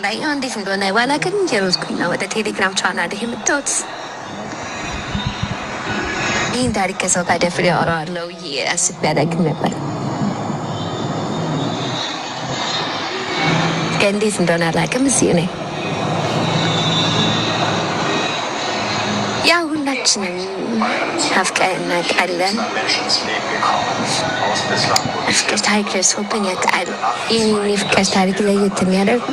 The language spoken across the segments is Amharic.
ላይ እንዴት እንደሆነ ባላውቅም እየሮጥኩኝ ነው ወደ ቴሌግራም ቻናል የመጣሁት። ይህን ታሪክ ከሰው ጋር ደፍሬ አወራዋለሁ አስቤ አላውቅም ነበር። እንዴት እንደሆነ አላውቅም። እዚህ ነኝ። ያው ሁላችንም አፍቀን እናውቃለን። ፍቅር ታሪክ ደርሶብኝ ያውቃል። ይህን የፍቅር ታሪክ ለየት የሚያደርግ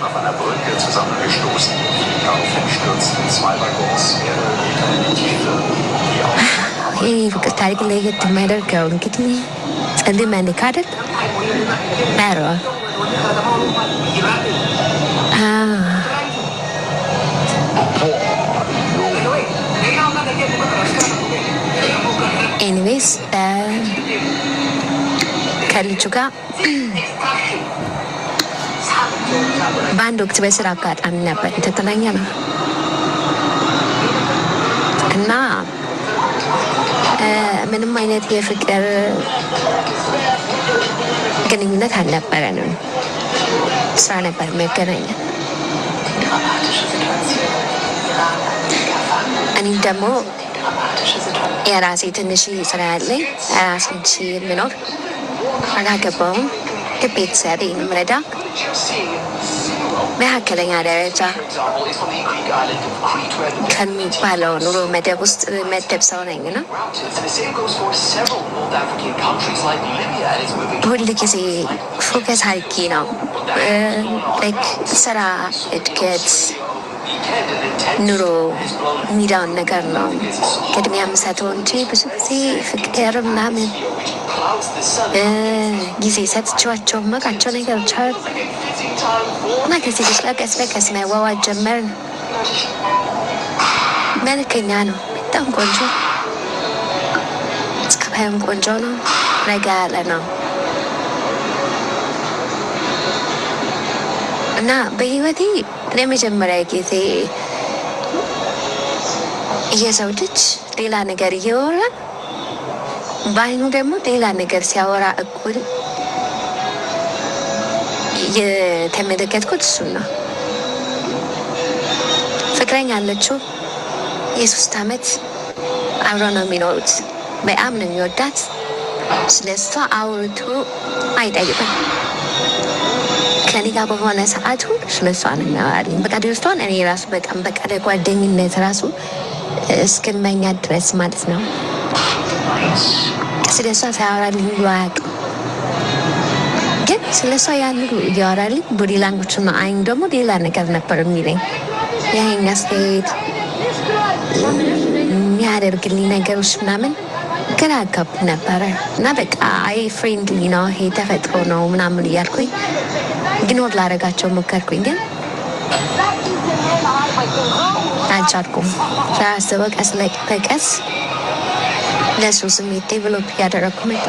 ይህ የፍቅር ታሪክ ለየት የሚያደርገው እንግዲህ ጸልመን ካደል ሮ ኤኒዌይስ ከልጁ ጋር በአንድ ወቅት በስራ አጋጣሚ ነበር የተገናኘ ነው እና ምንም አይነት የፍቅር ግንኙነት አልነበረንም። ስራ ነበር የሚያገናኘን። እኔም ደግሞ የራሴ ትንሽ ስራ ያለኝ ራሴን የምኖር አላገባውም። ቤተሰቤን ምረዳ መካከለኛ ደረጃ ከሚባለው ኑሮ መደብ ውስጥ መደብ ሰው ነኝ ነው። ሁል ጊዜ ፎከስ አድርጌ ነው ስራ፣ እድገት፣ ኑሮ የሚለውን ነገር ነው ቅድሚያ የምሰጠው እንጂ ብዙ ጊዜ ፍቅር ምናምን ጊዜ ሰጥቼዋቸው መቃቸው ነገሮች አሉ እና ከዚህ ልጅ ጋር ቀስ በቀስ መዋዋል ጀመርን። መልከኛ ነው፣ በጣም ቆንጆ፣ እስከባይም ቆንጆ ነው፣ ረጋ ያለ ነው እና በህይወቴ ለመጀመሪያ ጊዜ የሰው ልጅ ሌላ ነገር እየወራ በአይኑ ደግሞ ሌላ ነገር ሲያወራ እኩል የተመለከትኩት እሱን ነው። ፍቅረኛ አለችው። የ3 ዓመት አብረው ነው የሚኖሩት። በጣም ነው የሚወዳት። ስለሷ አውርቶ አይጠይቅም። ከኔ ጋር በሆነ ሰዓቱ ስለሷ ነው የሚያወራልኝ። በቃ ደርሷን እኔ ራሱ በጣም በቃ ለጓደኝነት ራሱ እስክመኛ ድረስ ማለት ነው። ስለሷ ሳያወራልኝ ብሎ አያውቅም። ግን ስለሷ ያን ሁሉ እያወራልኝ ቦዲ ላንጉጅ እና አይን ደግሞ ሌላ ነገር ነበር የሚለኝ። የአይን አስተያየት የሚያደርግልኝ ነገሮች ምናምን ግራ አጋቡ ነበረ እና በቃ አይ ፍሬንድሊ ነው ይሄ ተፈጥሮ ነው ምናምን እያልኩኝ ኢግኖር ላደርጋቸው ሞከርኩኝ። ግን አልቻልኩም። ሳያስበው ቀስ በቀስ ለሱ ስሜት ዴቨሎፕ እያደረግኩ መጣ።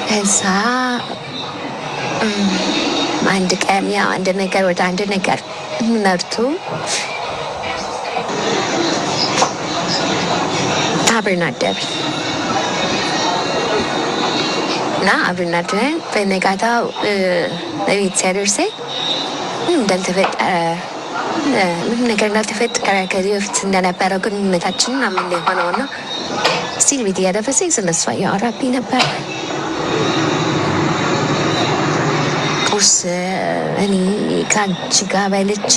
ከዛ አንድ ቀን ያው አንድ ነገር ወደ አንድ ነገር መርቶ አብረን አደርን እና አብረን አድረን በነጋታው ለቤት ሲያደርሰኝ ምንም እንዳልተፈጠረ ምንም ነገር እንዳልተፈጠረ ከዚህ በፊት እንደነበረው ግንኙነታችንን አምን የሆነው እና ስቲል ቤት እያደረሰኝ ስለሷ እያወራብኝ ነበር። ቁርስ እኔ ከአንቺ ጋር በልቼ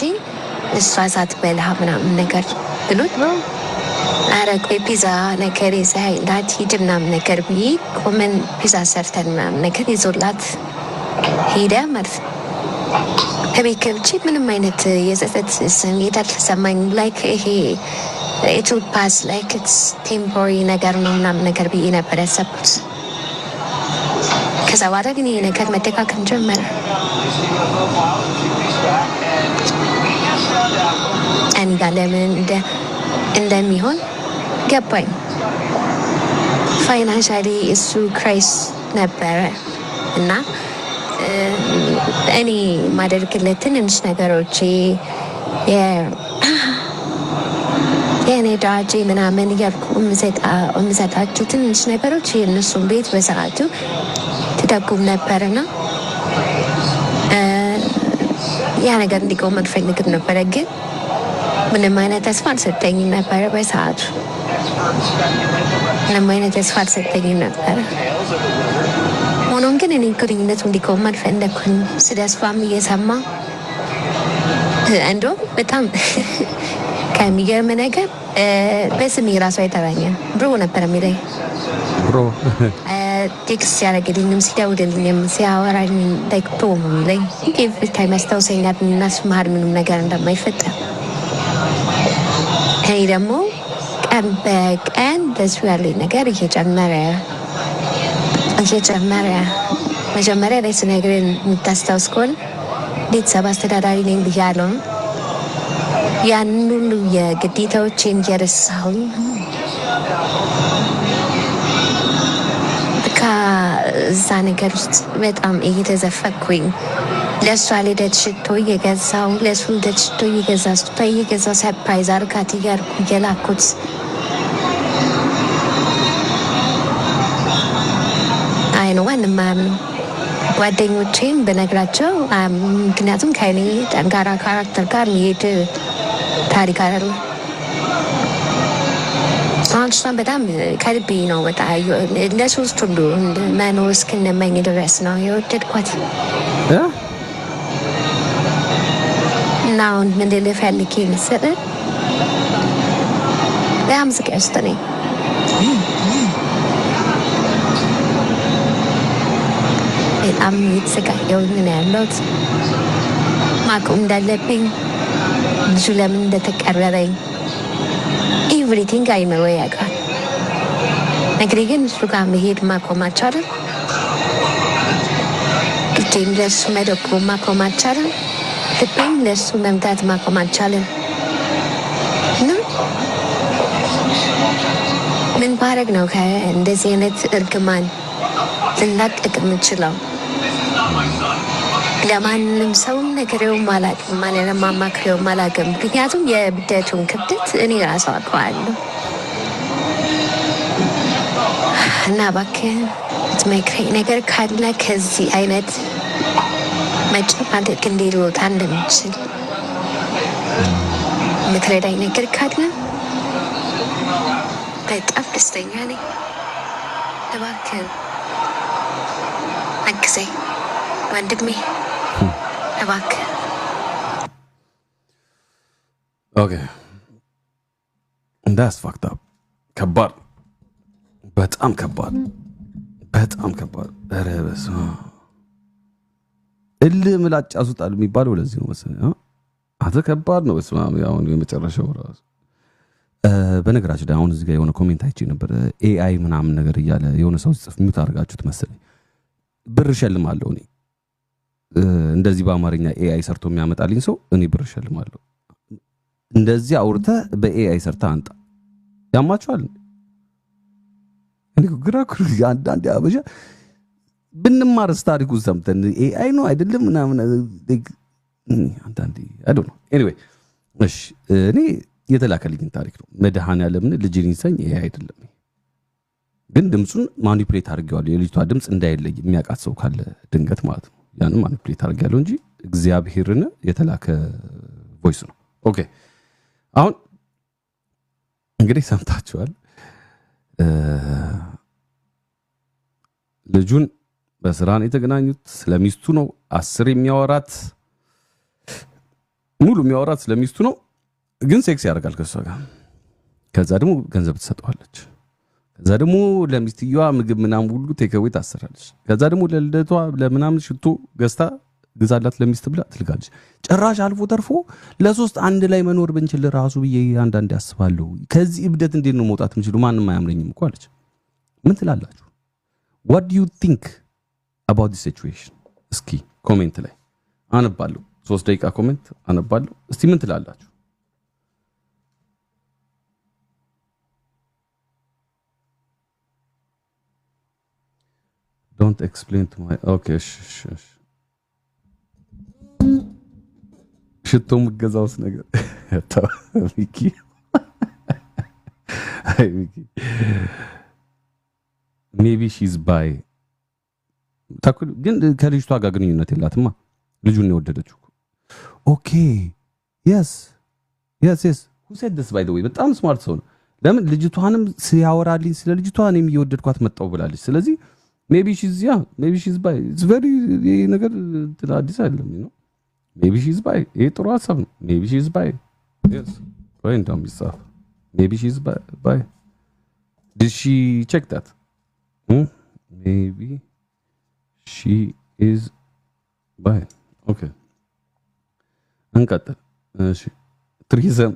እሷ ሳትበላ ምናምን ነገር ብሎት ኧረ ቆይ ፒዛ ነገር ይዘህላት ሂድ ምናምን ነገር ብዬ ቆመን ፒዛ ሰርተን ምናምን ነገር ይዞላት ሄደ ማለት ነው። ከቤት ገብቼ ምንም አይነት የጸጸት ስሜት አልተሰማኝም። ላይክ ይሄ ኢት ዊል ፓስ ላይክ ኢትስ ቴምፖራሪ ነገር ነው ምናምን ነገር ብዬ ነበር ያሰብኩት። ከዛ በኋላ ግን ይሄ ነገር መደጋገም ጀመረ። እኔ ጋር ለምን እንደሚሆን ገባኝ። ፋይናንሻሊ እሱ ክራይስ ነበረ እና እኔ ማደርግለት ትንንሽ ነገሮች የኔዳጄ ምናምን እያልኩ የምሰጣችሁ ትንንሽ ነገሮች የእነሱን ቤት በሰዓቱ ትደጉም ነበርና ያ ነገር እንዲቆም አልፈልግም ነበረ ግን ምንም አይነት ተስፋ አልሰጠኝም ነበረ በሰዓቱ ምንም አይነት ተስፋ አልሰጠኝም ነበረ ሆኖም ግን እኔ ግንኙነቱ እንዲቆም አልፈለግኩም ስለሷም እየሰማ እንደውም በጣም ከሚገርም ነገር በስሜ ራሱ አይጠራኝም ብሮ ነበር የሚለኝ ብሮ ቴክስት ያደረግልኝም ሲደውልልኝም ሲያወራኝ ደግቶ የሚለኝ ኤቭሪ ታይም ያስታውሰኛል እና እሱ መሀል ምንም ነገር እንደማይፈጠር እኔ ደግሞ ቀን በቀን ለሱ ያለኝ ነገር እየጨመረ መጀመሪያ ላይ ስነግርህ የምታስታውስ ከሆነ ቤተሰብ አስተዳዳሪ ነኝ ብያለሁ ያንን ሁሉ የግዴታዎቼን እየረሳሁኝ እዛ ነገር ውስጥ በጣም እየተዘፈኩኝ ለእሷ ልደት ሽቶ እየገዛው ለእሱ ልደት ሽቶ እየገዛው ሰርፕራይዝ አርጋት እያልኩ እየላኩት አይ ነው ማንም አያምንም ጓደኞቼን በነግራቸው ምክንያቱም ከእኔ ጠንካራ ካራክተር ጋር የሚሄድ ታሪክ አይደለም አሁን እሷን በጣም ከልቤ ነው በጣም ለሶስት ሁሉ መኖር እስክንመኝ ድረስ ነው የወደድኳት እና አሁን ምን ልልህ ፈልጌ መሰለህ በጣም ስቃይ ውስጥ ነኝ በጣም የተሰቃየሁኝ ነው ያለሁት ማቆም እንዳለብኝ ልጁ ለምን እንደተቀረረኝ ኤቭሪቲንግ አይምሮ ያውቃል ነገር ግን እሱ ጋር መሄድ ማቆም አልቻለም ልጄን ለእሱ መደጎም ማቆም አልቻለም ልቤን ለእሱ መምታት ማቆም አልቻለም ምን ባረግ ነው ከእንደዚህ አይነት እርግማን ልናቀቅ የምችለው ለማንም ሰው ነግሬውም አላውቅም ማንንም አማክሬውም አላውቅም ምክንያቱም የብደቱን ክብደት እኔ ራሱ አውቀዋለሁ እና እባክህ የምትመክረኝ ነገር ካለ ከዚህ አይነት መጨማደቅ እንዴት ልወጣ እንደምችል የምትረዳኝ ነገር ካለ በጣም ደስተኛ ነኝ እባክህ አግዘኝ ወንድሜ እባክህ ኦኬ እንዳስ ፋክት አፕ ከባድ በጣም ከባድ ኧረ በስመ እልህ ምላጭ አስወጣል የሚባለው ለዚህ ነው መሰለኝ አተ ከባድ ነው በስመ አብ ያው የመጨረሻው ራሱ በነገራችን ላይ አሁን እዚህ ጋር የሆነ ኮሜንት አይቼ ነበር ኤአይ ምናምን ነገር እያለ የሆነ ሰው ጽፍ ሚውት አድርጋችሁት መሰለኝ ብር ሸልማለሁ እኔ እንደዚህ በአማርኛ ኤአይ ሰርቶ የሚያመጣልኝ ሰው እኔ ብር ሸልማለሁ እንደዚህ አውርተህ በኤአይ ሰርታ አንጣ ያማችኋል እኔ ግራኩ አንዳንድ አበሻ ብንማርስ ታሪኩን ሰምተን ኤአይ ነው አይደለም ምናምን አንዳንድ አይ ዶንት ኖ ኤኒዌይ እሺ እኔ የተላከልኝ ታሪክ ነው መድኃኔዓለምን ልጅን ይሰኝ ኤአይ አይደለም ግን ድምጹን ማኒፑሌት አድርጌዋለሁ የልጅቷ ድምጽ እንዳይለይ የሚያውቃት ሰው ካለ ድንገት ማለት ነው ያንን ማኒፑሌት አድርጌያለሁ እንጂ እግዚአብሔርን የተላከ ቮይስ ነው ኦኬ አሁን እንግዲህ ሰምታችኋል ልጁን በስራን የተገናኙት ስለሚስቱ ነው 10 የሚያወራት ሙሉ የሚያወራት ስለሚስቱ ነው ግን ሴክስ ያደርጋል ከሷ ጋር ከዛ ደግሞ ገንዘብ ትሰጠዋለች ከዛ ደግሞ ለሚስትየዋ ምግብ ምናምን ሁሉ ቴክአዌይ ታሰራለች ከዛ ደግሞ ለልደቷ ለምናምን ሽቶ ገዝታ ግዛላት ለሚስት ብላ ትልጋለች ጭራሽ አልፎ ተርፎ ለሶስት አንድ ላይ መኖር ብንችል ራሱ ብዬ አንዳንዴ አስባለሁ ከዚህ እብደት እንዴት ነው መውጣት የምችለው ማንንም አያምነኝም እኮ አለች ምን ትላላችሁ what do you think about this situation እስኪ ኮሜንት ላይ አነባለሁ 3 ደቂቃ ኮሜንት አነባለሁ እስቲ ምን ትላላችሁ don't explain to my okay ሽቶ ምገዛውስ ነገር ሚኪ አይ ሚኪ maybe she's bi ግን ከልጅቷ ጋር ግንኙነት የላትማ ልጁን የወደደችው ኦኬ yes who said this by the way በጣም ስማርት ሰው ነው ለምን ልጅቷንም ሲያወራልኝ ስለ ልጅቷ እኔም እየወደድኳት መጣው ብላለች ስለዚህ maybe she's bi it's very ነገር አዲስ አይደለም ነው maybe she's bi ይሄ ጥሩ ሀሳብ ነው maybe she's bi yes right down yourself maybe she's bi did she check that maybe she is bi okay እንቀጥል እሺ ትሪዘም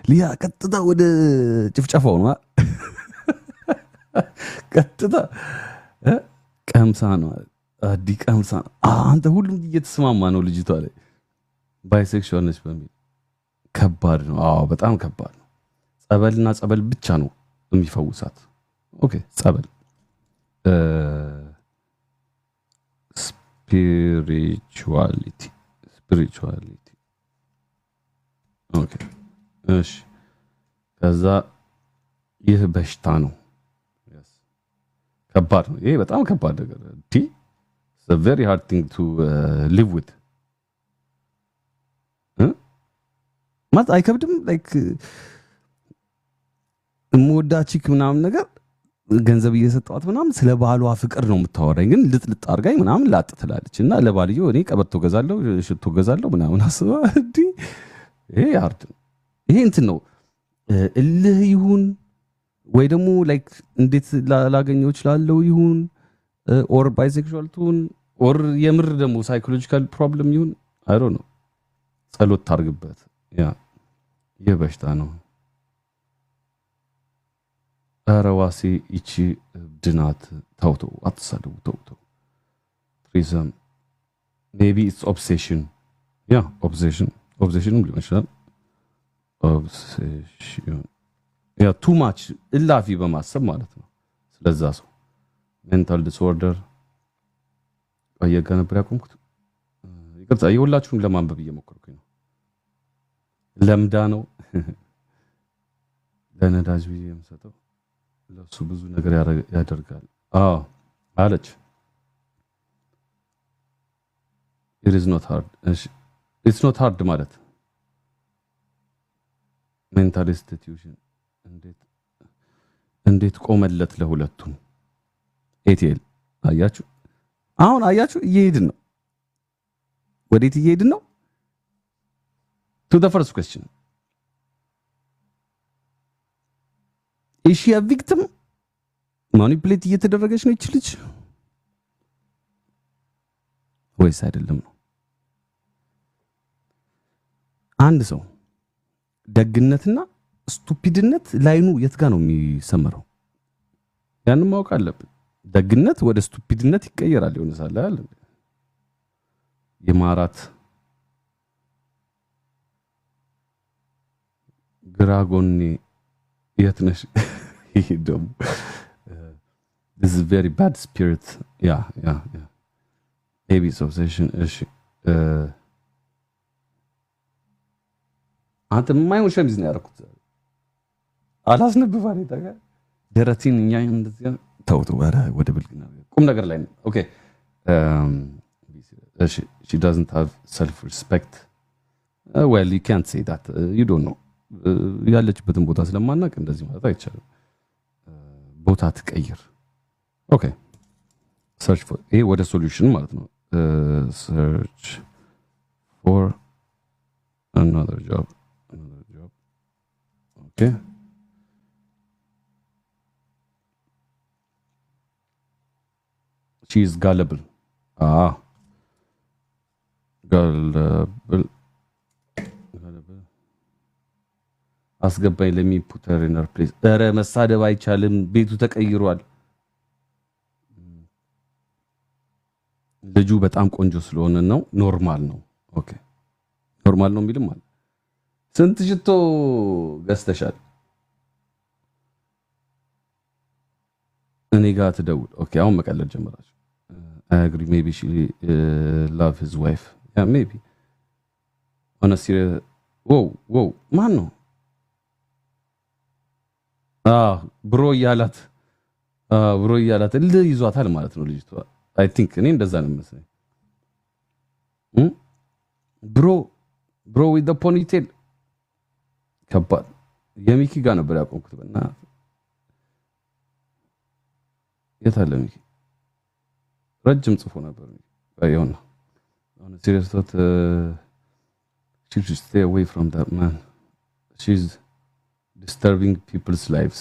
ሊያ ቀጥታ ወደ ጭፍጨፋው ነው ቀጥታ ቀምሳ ነው አዲ ቀምሳ አንተ ሁሉም እየተስማማ ነው ልጅቷ ላይ ባይሴክሹዋል ነች በሚል ከባድ ነው አዎ በጣም ከባድ ነው ጸበልና ጸበል ብቻ ነው የሚፈውሳት ኦኬ ጸበል ስፒሪቹዋሊቲ ኦኬ እሺ ከዛ ይህ በሽታ ነው ከባድ ነው ይሄ በጣም ከባድ ነገር it's a very hard thing to live with ማለት አይከብድም ላይክ ሞዳቺክ ምናምን ነገር ገንዘብ እየሰጣት ምናምን ስለ ባህሏ ፍቅር ነው የምታወራኝ ግን ልጥልጥ አርጋኝ ምናምን ላጥ ትላለች እና ለባልየው እኔ ቀበቶ ገዛለሁ ሽቶ ገዛለሁ ምናምን አስባ ይሄ አርት ይሄ እንትን ነው እልህ ይሁን ወይ ደግሞ ላይክ እንዴት ላገኘው ይችላልው ይሁን ኦር ባይሴክሹዋል ትሁን ኦር የምር ደግሞ ሳይኮሎጂካል ፕሮብለም ይሁን አይ ዶንት ኖ ጸሎት ታርግበት ያ የበሽታ ነው አራዋሲ እቺ ድናት ታውቶ አትሳደቡ ታውቶ ትሪዝም maybe it's obsession yeah obsession ሊሆን ይችላል obsession ያ too much እላፊ በማሰብ ማለት ነው ስለዛ ሰው mental disorder አየጋ ነበር ያቆምኩት ይቅርታ የሁላችሁም ለማንበብ እየሞከርኩኝ ነው ለምዳ ነው ለነዳጅ ብዬ የምሰጠው ለሱ ብዙ ነገር ያደርጋል አለች it is not hard it's not hard ማለት mental institution እንዴት ቆመለት ለሁለቱም ኤቲኤል አያችሁ አሁን አያችሁ እየሄድን ነው ወዴት እየሄድን ነው to the first question is she a victim ማኒፑሌት እየተደረገች ነው እቺ ልጅ ወይስ አይደለም ነው አንድ ሰው ደግነትና ስቱፒድነት ላይኑ የት ጋር ነው የሚሰመረው ያንን ማወቅ አለብን ደግነት ወደ ስቱፒድነት ይቀየራል የሆነ ሳለ አይደል የማራት ግራጎኒ የት ነሽ ይሄ ደግሞ this is very bad spirit yeah maybe it's obsession አንተ የማይሆን ሸሚዝ ነው ያደረኩት አላስነብባለሁ ታጋ ደረቲን እኛ እንደዚህ ተውቶ ወደ ብልግና ቁም ነገር ላይ ነው ኦኬ she doesn't have self respect well you can't say that you don't know ያለችበትን ቦታ ስለማናቅ እንደዚህ ማለት አይቻልም ቦታ ትቀይር ኦኬ search for ይሄ ወደ ሶሉሽን ማለት ነው search for another job okay she is gullible gullible አስገባኝ ለሚ put her in her place ኧረ መሳደብ አይቻልም ቤቱ ተቀይሯል ልጁ በጣም ቆንጆ ስለሆነ ነው ኖርማል ነው ኦኬ ኖርማል ነው የሚልም ማለት ስንት ሽቶ ገዝተሻል እኔ ጋር ትደውል ኦኬ አሁን መቀለድ ጀመራችሁ I agree maybe she love his wife yeah maybe on a serious whoa ማን ነው ብሮ ያላት ይዟታል ማለት ነው ልጅቷ አይ ቲንክ እኔ እንደዛ ነው መሰለኝ። ብሮ with the ponytail ከባድ የሚኪ ጋር ነበር ያቆምኩት። በእና የት አለ ሚኪ? ረጅም ጽፎ ነበር ይሆን on a serious thought she should stay away from that man. She's disturbing people's lives.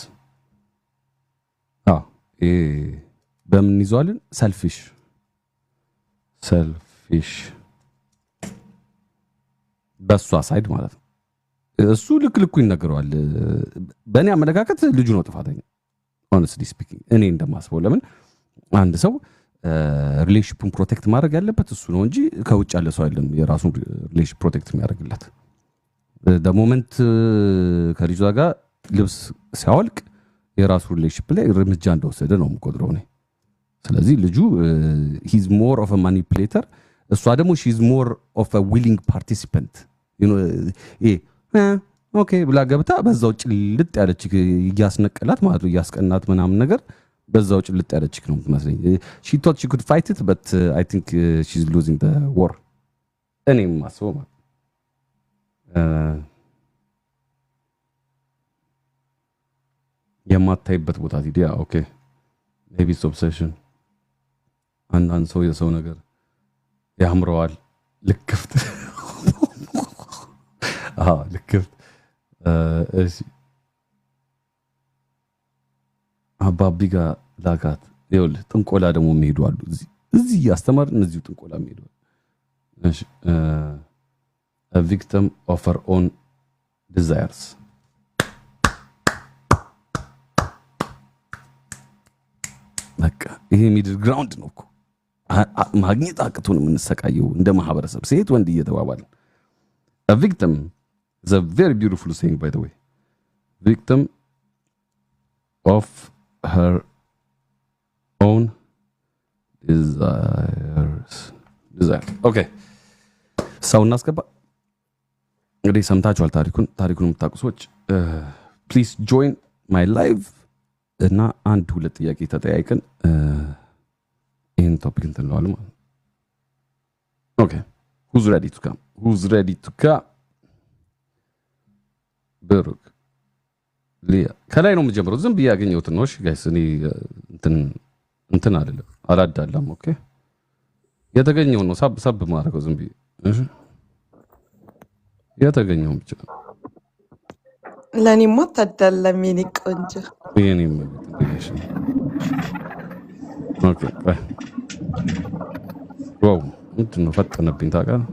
በምን ይዟልን? ሰልፊሽ በሷ ሳይድ ማለት ነው። እሱ ልክ ይነገረዋል። በእኔ አመለካከት ልጁ ነው ጥፋተኛ honestly speaking እኔ እንደማስበው። ለምን አንድ ሰው ሪሌሽንፑን ፕሮቴክት ማድረግ ያለበት እሱ ነው እንጂ ከውጭ ያለ ሰው አይደለም የራሱን ሪሌሽን ፕሮቴክት የሚያደርግለት። ሞመንት ከልጁ ጋር ልብስ ሲያወልቅ የራሱ ሪሌሽንፕ ላይ እርምጃ እንደወሰደ ነው የምቆጥረው እኔ። ስለዚህ ልጁ he's more of a manipulator፣ እሷ ደግሞ she's more of a willing participant you know ኦኬ ብላ ገብታ በዛው ጭልጥ ያለች እያስነቀላት ማለት ነው እያስቀናት ምናምን ነገር በዛው ጭልጥ ያለች ነው የምትመስለኝ። she thought she could fight it but I think she's losing the war። እኔም ማስበው ማለት የማታይበት ቦታ ዲያ ኦኬ ሜቢ ኢትስ ኦብሴሽን። አንዳንድ ሰው የሰው ነገር ያምረዋል። ልክፍት ልክፍት እሺ አባቢ ጋር ላካት። ይኸውልህ ጥንቆላ ደግሞ የሚሄዱ አሉ እዚህ እያስተማርን እዚሁ ጥንቆላ የሚሄዱ እሺ a victim of her own desires። በቃ ይሄ ሚድል ግራውንድ ነው እኮ ማግኘት አቅቶን የምንሰቃየው እንደ ማህበረሰብ ሴት ወንድ እየተባባልን። a victim is a very beautiful saying by the way. victim of her own desires okay ሰው እናስገባ። እንግዲህ ሰምታችኋል ታሪኩን የምታውቁ ሰዎች ፕሊዝ ጆይን ማይ ላይቭ እና አንድ ሁለት ጥያቄ ተጠያይቀን ይህን ቶፒክ እንትንለዋል ማለት ነው። ኦኬ who's ready to come ብሩክ ሊያ ከላይ ነው የምጀምረው። ዝም ብዬ ያገኘሁትን ነው። እሺ ጋይስ እኔ እንትን አይደለም አላዳላም። ኦኬ የተገኘውን ነው ሳብ ማድረገው ዝም ብዬ። እሺ የተገኘውን ብቻ ለኔማ ታዳለም የኔ ቆንጆ የኔም እሺ ኦኬ ዋው እንትን ነው ፈጠነብኝ ታውቃለህ።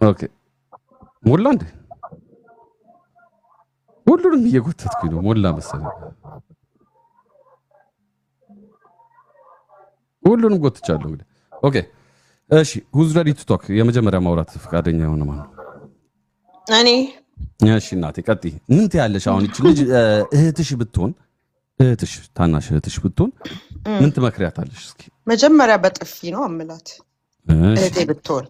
ኦኬ ሞላ እንዴ? ሁሉንም እየጎተትኩኝ ነው። ሞላ መሰለኝ ሁሉንም ጎትቻለሁ እንግዲህ። ኦኬ እሺ who's ready to talk? የመጀመሪያ ማውራት ፈቃደኛ የሆነ ማለት ነው እኔ። እሺ እናቴ ቀጥይ። ምን ትያለሽ አሁን? እቺ ልጅ ታናሽ እህትሽ ብትሆን ምን ትመክሪያታለሽ? እስኪ መጀመሪያ በጥፊ ነው አምላት እህቴ ብትሆን።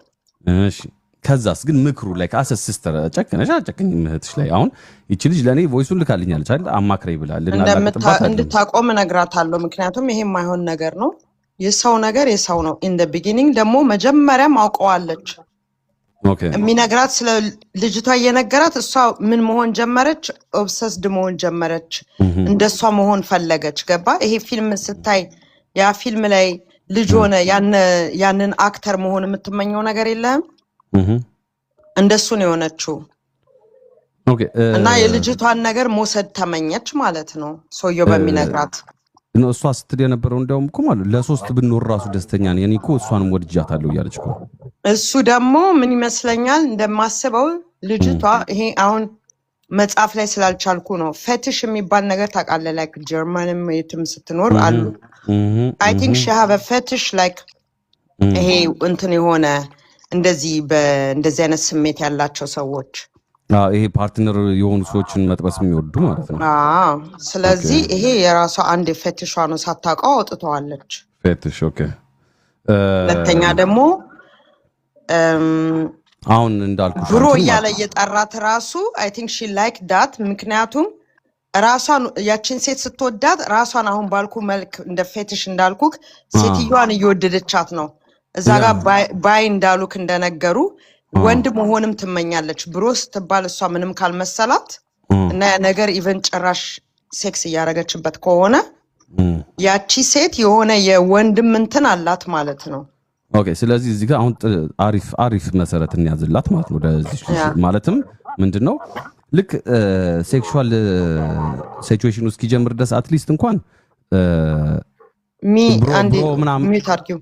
እሺ ከዛስ ግን ምክሩ ላይ ካሰ ሲስተር ጨከነሽ አጨከኝ እህትሽ ላይ አሁን እቺ ልጅ ለኔ ቮይሱን ልካልኛለች አይደል? አማክረኝ ብላልና እንድታቆም እነግራታለሁ። ምክንያቱም ይሄ የማይሆን ነገር ነው። የሰው ነገር የሰው ነው። ኢን ዘ ቢጊኒንግ ደግሞ መጀመሪያም አውቀዋለች። ኦኬ የሚነግራት ስለ ልጅቷ እየነገራት እሷ ምን መሆን ጀመረች? ኦብሰስድ መሆን ጀመረች። እንደሷ መሆን ፈለገች። ገባ? ይሄ ፊልም ስታይ ያ ፊልም ላይ ልጅ ሆነ ያንን አክተር መሆን የምትመኘው ነገር የለም? እንደሱ ነው የሆነችው። ኦኬ እና የልጅቷን ነገር መውሰድ ተመኘች ማለት ነው ሰውየው በሚነግራት ነው። እሷ ስትል የነበረው እንደውም እኮ ማለት ለሶስት ብንኖር ራሱ ደስተኛ ነኝ እኔ እኮ እሷንም ወድጃታለሁ እያለች እኮ። እሱ ደግሞ ምን ይመስለኛል እንደማስበው ልጅቷ ይሄ አሁን መጽሐፍ ላይ ስላልቻልኩ ነው ፌቲሽ የሚባል ነገር ታውቃለህ? ላይክ ጀርመንም የትም ስትኖር አሉ። አይ ቲንክ ሺ ሃቭ አ ፌቲሽ ላይክ ይሄ እንትን የሆነ እንደዚህ አይነት ስሜት ያላቸው ሰዎች ይሄ ፓርትነር የሆኑ ሰዎችን መጥበስ የሚወዱ ማለት ነው። ስለዚህ ይሄ የራሷ አንድ ፌቲሿ ነው፣ ሳታውቀው አውጥተዋለች። ፌቲሽ ኦኬ። ሁለተኛ ደግሞ አሁን እንዳልኩሽ ብሮ እያለ እየጠራት ራሱ አይ ቲንክ ሺ ላይክ ዳት። ምክንያቱም ራሷን ያችን ሴት ስትወዳት ራሷን አሁን ባልኩ መልክ እንደ ፌቲሽ እንዳልኩክ ሴትዮዋን እየወደደቻት ነው እዛ ጋር ባይ እንዳሉክ እንደነገሩ ወንድ መሆንም ትመኛለች ብሮ ስትባል እሷ ምንም ካልመሰላት እና ያ ነገር ኢቨን ጭራሽ ሴክስ እያረገችበት ከሆነ ያቺ ሴት የሆነ የወንድም እንትን አላት ማለት ነው ኦኬ ስለዚህ እዚህ ጋር አሁን አሪፍ መሰረት እንያዝላት ማለት ነው ወደዚህ ማለትም ምንድነው ልክ ሴክሹዋል ሲቹዌሽን ውስጥ ኪጀምር ድረስ አትሊስት እንኳን አንዲ ሚታርኪው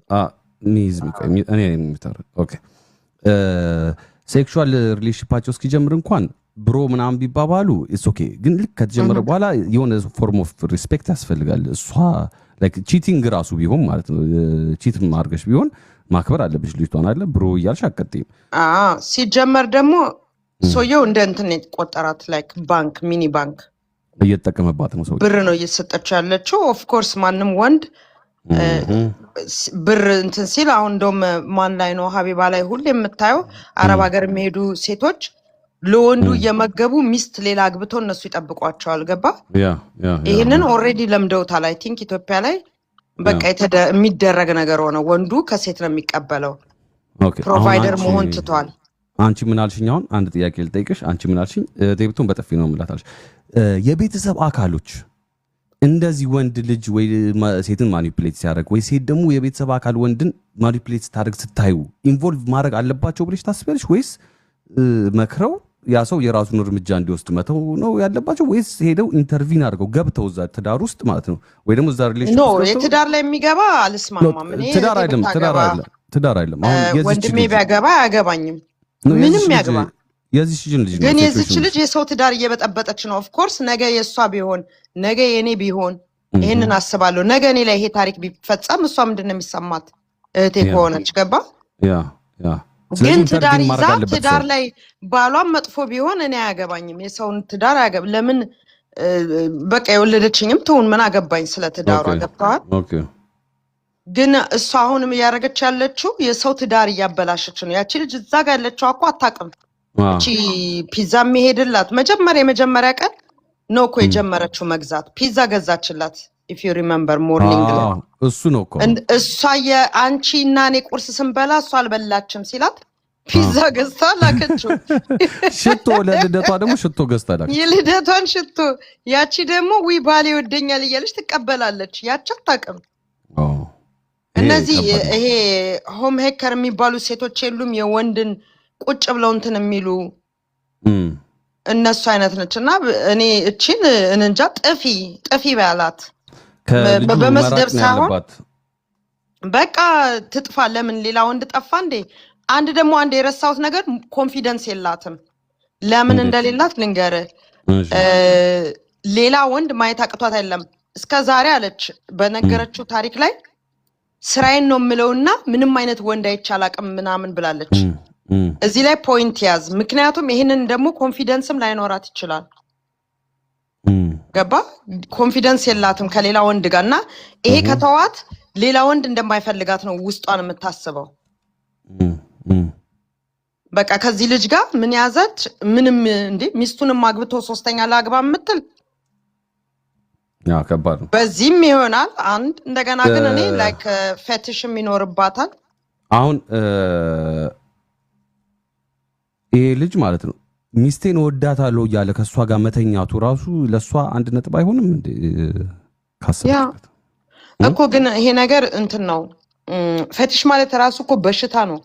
እኔ ሚታር ኦኬ ሴክሹዋል ሪሌሽንሺፓቸው ውስጥ ኪጀምር እንኳን ብሮ ምናምን ቢባባሉ ኢትስ ኦኬ ግን ልክ ከተጀመረ በኋላ የሆነ ፎርም ኦፍ ሪስፔክት ያስፈልጋል እሷ ላይክ ቺቲንግ ራሱ ቢሆን ማለት ነው ቺት ማርገሽ ቢሆን ማክበር አለብሽ ልጅቷን አይደለ ብሮ ይያልሽ አቀጥይም ሲጀመር ደግሞ ሶየው እንደ እንትን ቆጠራት ላይክ ባንክ ሚኒ ባንክ እየተጠቀመባት ነው ሰው ብር ነው እየተሰጠች ያለችው ኦፍ ኮርስ ማንም ወንድ ብር እንትን ሲል አሁን እንደውም ማን ላይ ነው ሀቢባ ላይ ሁሌ የምታየው አረብ ሀገር የሚሄዱ ሴቶች ለወንዱ እየመገቡ ሚስት ሌላ አግብቶ እነሱ ይጠብቋቸዋል ገባ ይሄንን ኦሬዲ ለምደውታል አይ ቲንክ ኢትዮጵያ ላይ በቃ የሚደረግ ነገር ሆነ ወንዱ ከሴት ነው የሚቀበለው ፕሮቫይደር መሆን ትቷል አንቺ ምን አልሽኝ አሁን አንድ ጥያቄ ልጠይቅሽ አንቺ ምን አልሽኝ ዴብቱን በጥፊ ነው የምላታልሽ የቤተሰብ አካሎች እንደዚህ ወንድ ልጅ ወይ ሴትን ማኒፑሌት ሲያደርግ ወይ ሴት ደግሞ የቤተሰብ አካል ወንድን ማኒፑሌት ስታደርግ ስታዩ ኢንቮልቭ ማድረግ አለባቸው ብለሽ ታስቢያለሽ ወይስ መክረው ያ ሰው የራሱን እርምጃ እንዲወስድ መተው ነው ያለባቸው ወይስ ሄደው ኢንተርቪን አድርገው ገብተው እዛ ትዳር ውስጥ ማለት ነው ወይ ደግሞ እዛ ሪሌሽን ነው የትዳር ላይ የሚገባ አልስማማም እኔ ትዳር አይደለም አሁን ወንድሜ ቢያገባ አያገባኝም ምንም ያገባ የዚህ ልጅ ግን የዚህ ልጅ የሰው ትዳር እየበጠበጠች ነው ኦፍ ኮርስ ነገ የሷ ቢሆን ነገ የኔ ቢሆን ይሄንን አስባለሁ ነገ እኔ ላይ ይሄ ታሪክ ቢፈጸም እሷ ምንድነው የሚሰማት እህቴ ከሆነች ገባ ግን ትዳር ላይ ባሏም መጥፎ ቢሆን እኔ አያገባኝም የሰውን ትዳር አያገባ ለምን በቃ የወለደችኝም ትሁን ምን አገባኝ ስለ ትዳሩ አገብተዋል ግን እሷ አሁንም እያደረገች ያለችው የሰው ትዳር እያበላሸች ነው ያቺ ልጅ እዛ ጋር ያለችው እኮ አታውቅም እቺ ፒዛ የሚሄድላት የመጀመሪያ ቀን ነው እኮ የጀመረችው መግዛት ፒዛ ገዛችላት if you remember morning እሱ ነው እኮ እሷ የአንቺ እና እኔ ቁርስ ስንበላ እሷ አልበላችም ሲላት ፒዛ ገዝታ ላከችው ሽቶ ለልደቷ ደግሞ ሽቶ ገዝታ ላከች የልደቷን ሽቶ ያቺ ደግሞ ዊ ባሌ ይወደኛል እያለች ትቀበላለች ያቺ አታውቅም እነዚህ ይሄ ሆም ሄከር የሚባሉ ሴቶች የሉም የወንድን ቁጭ ብለው እንትን የሚሉ እነሱ አይነት ነችና እኔ እቺን እንንጃ ጥፊ ባላት በመስደብ ሳይሆን በቃ ትጥፋ ለምን ሌላ ወንድ ጠፋ እንዴ አንድ የረሳሁት ነገር ኮንፊደንስ የላትም ለምን እንደሌላት ልንገር ሌላ ወንድ ማየት አቅቷት አይደለም እስከ ዛሬ አለች በነገረችው ታሪክ ላይ ስራዬን ነው የምለውና ምንም አይነት ወንድ አይቻላቅም ምናምን ብላለች እዚህ ላይ ፖይንት ያዝ ምክንያቱም ይሄንን ደግሞ ኮንፊደንስም ላይኖራት ይችላል ገባ ኮንፊደንስ የላትም ከሌላ ወንድ ጋርና ይሄ ከተዋት ሌላ ወንድ እንደማይፈልጋት ነው ውስጧን የምታስበው በቃ ከዚህ ልጅ ጋር ምን ያዘች ምንም እንዴ ሚስቱንም አግብቶ ሶስተኛ ላግባ የምትል ያ ከባድ ነው በዚህም ይሆናል አንድ እንደገና ግን እኔ ላይክ ፌቲሽም ይኖርባታል አሁን ይሄ ልጅ ማለት ነው ሚስቴን ወዳታለሁ እያለ ከሷ ጋር መተኛቱ ራሱ ለሷ አንድ ነጥብ አይሆንም እንዴ ካሰብኩት እኮ ግን ይሄ ነገር እንትን ነው ፌቲሽ ማለት ራሱ እኮ በሽታ ነው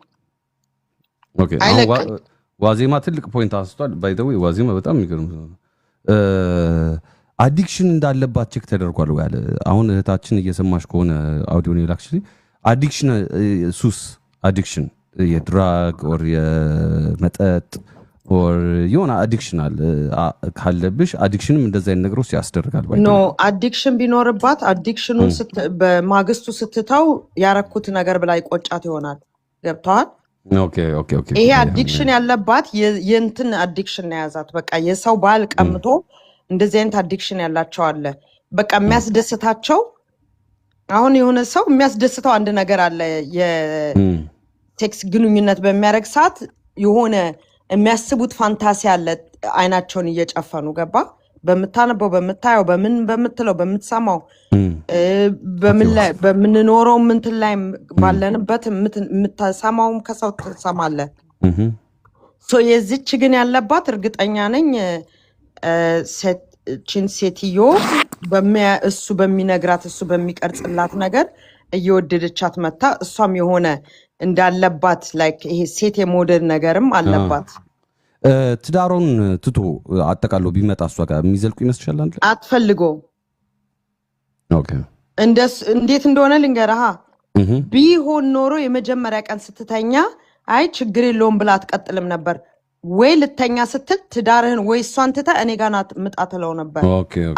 ኦኬ ዋዜማ ትልቅ ፖይንት አንስቷል ባይ ዘ ዌይ ዋዜማ በጣም የሚገርም አዲክሽን እንዳለባት ቼክ ተደርጓል ያለ አሁን እህታችን እየሰማሽ ከሆነ አውዲዮ ነው አክቹሊ አዲክሽን ሱስ አዲክሽን የድራግ ኦር የመጠጥ ኦር የሆነ አዲክሽን አለ ካለብሽ አዲክሽንም እንደዛ አይነት ነገሮች ያስደርጋል ባይ ኖ አዲክሽን ቢኖርባት አዲክሽኑን በማግስቱ ስትታው ያረኩት ነገር ብላ ይቆጫት ይሆናል ገብቷል ኦኬ ይሄ አዲክሽን ያለባት የእንትን አዲክሽን ነው ያዛት በቃ የሰው ባል ቀምቶ እንደዚህ አይነት አዲክሽን ያላቸው አለ በቃ የሚያስደስታቸው አሁን የሆነ ሰው የሚያስደስተው አንድ ነገር አለ የሴክስ ግንኙነት በሚያደርግ ሰዓት የሆነ የሚያስቡት ፋንታሲ አለ አይናቸውን እየጨፈኑ ገባ በምታነበው በምታየው በምትለው በምትሰማው በምን ላይ በምንኖረው ምንትን ላይ ባለንበት የምትሰማውም ከሰው ትሰማለህ። የዚች ግን ያለባት እርግጠኛ ነኝ ሴትዮ እሱ በሚነግራት እሱ በሚቀርጽላት ነገር እየወደደቻት መታ እሷም የሆነ እንዳለባት ላይክ ይሄ ሴት የሞዴል ነገርም አለባት። ትዳሩን ትቶ አጠቃሎ ቢመጣ እሷ ጋር የሚዘልቁ ይመስልሻል? አንተ አትፈልገው። ኦኬ እንዴት እንደሆነ ልንገርህ። ቢሆን ኖሮ የመጀመሪያ ቀን ስትተኛ አይ ችግር የለውም ብላ አትቀጥልም ነበር ወይ? ልተኛ ስትል ትዳርህን ወይ እሷን ትተህ እኔ ጋር ምጣ ትለው ነበር።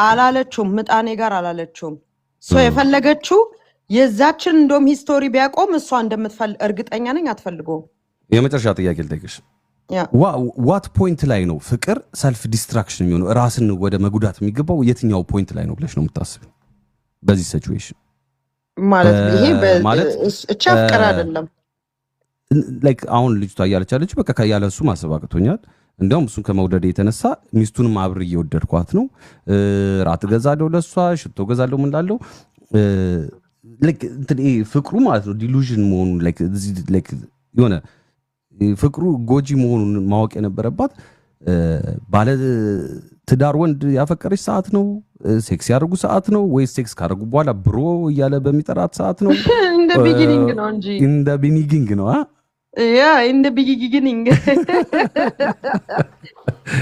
አላለችውም። ምጣ እኔ ጋር አላለችውም። የፈለገችው የዛችን እንደውም ሂስቶሪ ቢያቆም እሷ እንደምትፈልግ እርግጠኛ ነኝ አትፈልገውም። የመጨረሻ ጥያቄ ልጠይቅሽ። ዋት ፖይንት ላይ ነው ፍቅር ሰልፍ ዲስትራክሽን የሚሆነው? ራስን ወደ መጉዳት የሚገባው የትኛው ፖይንት ላይ ነው ብለሽ ነው የምታስቢው? በዚህ ሲቹዌሽን ማለት ይሄ እቻ ፍቅር አይደለም። ላይክ አሁን ልጅቷ እያለች አለች በቃ ያለ እሱ ማሰብ አቅቶኛል፣ እንዲያውም እሱን ከመውደድ የተነሳ ሚስቱንም አብሬ እየወደድኳት ነው፣ ራት ገዛለሁ ለእሷ ሽቶ ገዛለሁ ምን ላለው ፍቅሩ ማለት ነው ዲሉዥን መሆኑን ላይክ የሆነ ፍቅሩ ጎጂ መሆኑን ማወቅ የነበረባት ባለ ትዳር ወንድ ያፈቀረች ሰዓት ነው፣ ሴክስ ያደርጉ ሰዓት ነው ወይስ ሴክስ ካደረጉ በኋላ ብሮ እያለ በሚጠራት ሰዓት ነው? እንደ ቢጊኒንግ ነው እንጂ እንደ ቢጊኒንግ ነው። እንደ ቢጊኒንግ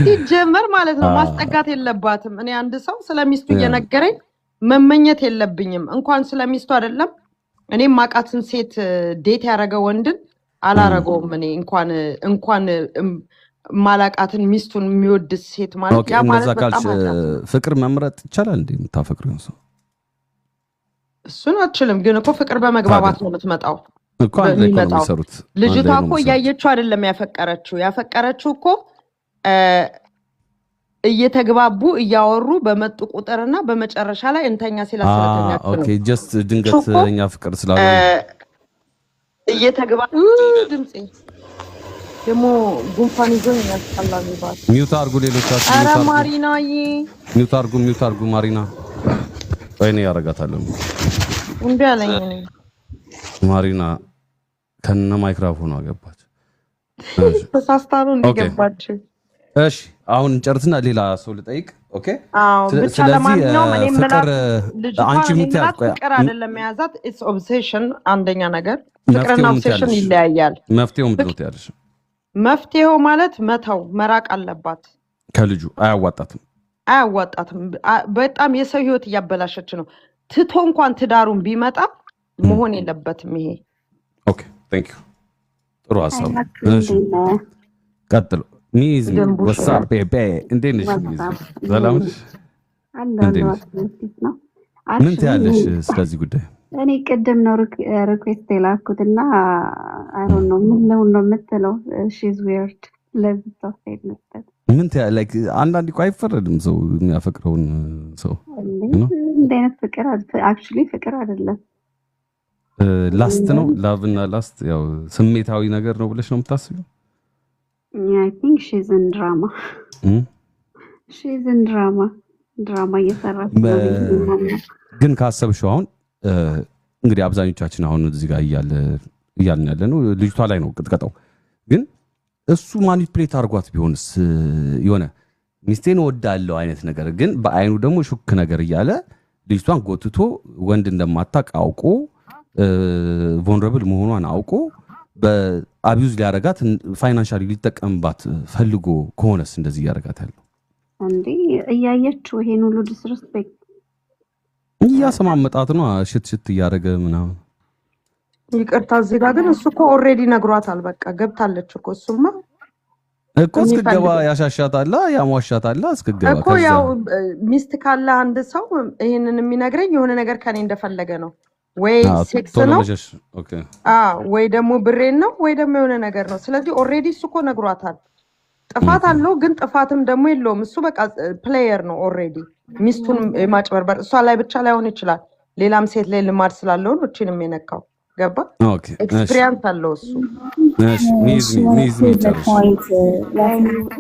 ሲጀመር ማለት ነው። ማስጠጋት የለባትም። እኔ አንድ ሰው ስለሚስቱ እየነገረኝ መመኘት የለብኝም። እንኳን ስለሚስቱ አይደለም እኔም ማቃትን ሴት ዴት ያደረገ ወንድን አላረገውም። እኔ እንኳን ማላቃትን ሚስቱን የሚወድ ሴት ማለት ያ ማለት በጣም ፍቅር መምረጥ ይቻላል እንዴ? የምታፈቅሪው ሰው እሱን አትችልም። ግን እኮ ፍቅር በመግባባት ነው የምትመጣው እኮ አንድ ላይ ነው የሚሰሩት። ልጅቷ እኮ እያየችው አይደለም ያፈቀረችው እኮ እየተግባቡ እያወሩ በመጡ ቁጥርና በመጨረሻ ላይ እንተኛ ሲላስለተኛችሁ ኦኬ ጀስት ድንገተኛ ፍቅር ስላልሆነ እየተግባቡ ድምጽ ደግሞ ጉንፋን ይዞኝ ያስጠላል ይባል። ሚውት አድርጉ ሌሎቻችሁ። ኧረ ማሪናዬ ሚውት አድርጉ ማሪና። ወይኔ ያረጋታለሁ እንዴ አለኝ ነኝ ማሪና ከነ ማይክሮፎኑ አገባች። ተሳስታሩ እንዲገባች። እሺ አሁን እንጨርስና ሌላ ሰው ልጠይቅ። ኦኬ ብቻ ለማንኛውም እኔ ምናምን አንቺ ምን ፍቅር አይደለም የያዛት ኢትስ ኦብሴሽን። አንደኛ ነገር ፍቅርና ኦብሴሽን ይለያያል። መፍትሄው ምንድን ነው ትያለሽ? መፍትሄው ማለት መተው መራቅ አለባት ከልጁ። አያዋጣትም። በጣም የሰው ህይወት እያበላሸች ነው። ትቶ እንኳን ትዳሩን ቢመጣ መሆን የለበትም ይሄ። ኦኬ ቴንክ ዩ ጥሩ ሀሳብ። እሺ ቀጥሉ። ሚዝ ወሳ ቤቤ እንዴት ነሽ? ሚዝ ሰላም ነሽ? ምን ትያለሽ ስለዚህ ጉዳይ? እኔ ቅድም ነው ሪኩዌስት የላኩትና አይ ዶንት ኖ ምን ነው የምትለው? ሺዝ ዊርድ ለዚህ ሰው ሳይድ መስጠት ምን ትያ ላይክ አንዳንድ እኮ አይፈረድም ሰው የሚያፈቅረውን ሰው እንደ አይነት ፍቅር አክቹሊ ፍቅር አይደለም ላስት ነው። ላቭ እና ላስት ያው ስሜታዊ ነገር ነው ብለሽ ነው የምታስቢው? አይ ቲንክ ሺዝ ኢን ድራማ ድራማ እየሰራች ነው። ግን ካሰብሽው አሁን እንግዲህ አብዛኞቻችን አሁን እዚህ ጋር እያልን ያለ ነው ልጅቷ ላይ ነው ቅጥቀጣው። ግን እሱ ማኒፕሌት አድርጓት ቢሆንስ የሆነ ሚስቴን ወዳለው አይነት ነገር ግን በአይኑ ደግሞ ሹክ ነገር እያለ ልጅቷን ጎትቶ ወንድ እንደማታውቅ አውቆ ቮልነራብል መሆኗን አውቆ በአቢዩዝ ሊያረጋት ፋይናንሻሊ ሊጠቀምባት ፈልጎ ከሆነስ እንደዚህ እያረጋት ያለው እንዴ? እያየችው ይሄን ሁሉ ዲስሪስፔክት እያሰማመጣት ነው ሽት እያደረገ ምናምን። ይቅርታ እዚህ ጋር ግን እሱ እኮ ኦልሬዲ ነግሯታል። በቃ ገብታለች እኮ እሱማ እኮ እስክገባ ያሻሻታል ያሟሻታል እስክገባ እኮ ያው ሚስት ካለ አንድ ሰው ይሄንን የሚነግረኝ የሆነ ነገር ከኔ እንደፈለገ ነው ወይ ሴክስ ነው ወይ ደግሞ ብሬን ነው ወይ ደግሞ የሆነ ነገር ነው። ስለዚህ ኦልሬዲ እሱ እኮ ነግሯታል። ጥፋት አለው ግን ጥፋትም ደግሞ የለውም። እሱ በቃ ፕሌየር ነው ኦልሬዲ። ሚስቱን ማጭበርበር እሷ ላይ ብቻ ላይሆን ይችላል ሌላም ሴት ላይ ልማድ ስላለው ነው እቺንም የነካው። ገባ ኦኬ እሺ ኤክስፒሪየንስ አለው እሱ እሺ ሚዝ ጨርሽ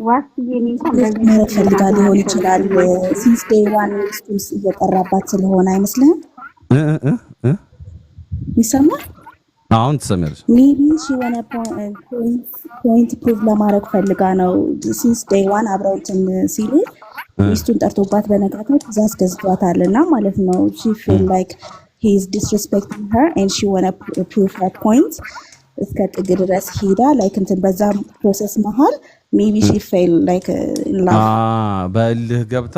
ዋስዬ እኔ እንኳን ሪስክ በዚህ ማድረግ ፈልጋ ሊሆን ይችላል። ሲንስ ዴይ ዋን ሚስቱን እየጠራባት ስለሆነ አይመስልህም? ይሰማል? አሁን ትሰሚያለሽ ሜቢ ሺ ዋና ፖይንት ፕሩቭ ለማድረግ ፈልጋ ነው። ሲንስ ዴይ ዋን አብረው እንትን ሲሉ ሚስቱን ጠርቶባት በነጋታው ትእዛዝ ገዝቷታል እና ማለት ነው። ሺ ፊል ላይክ he is disrespecting her and she wanna prove her point እስከ ጥግ ድረስ ሄዳ ላይክ እንትን በዛ ፕሮሰስ መሃል ሜቢ ሺ ፌል ላይክ በልህ ገብታ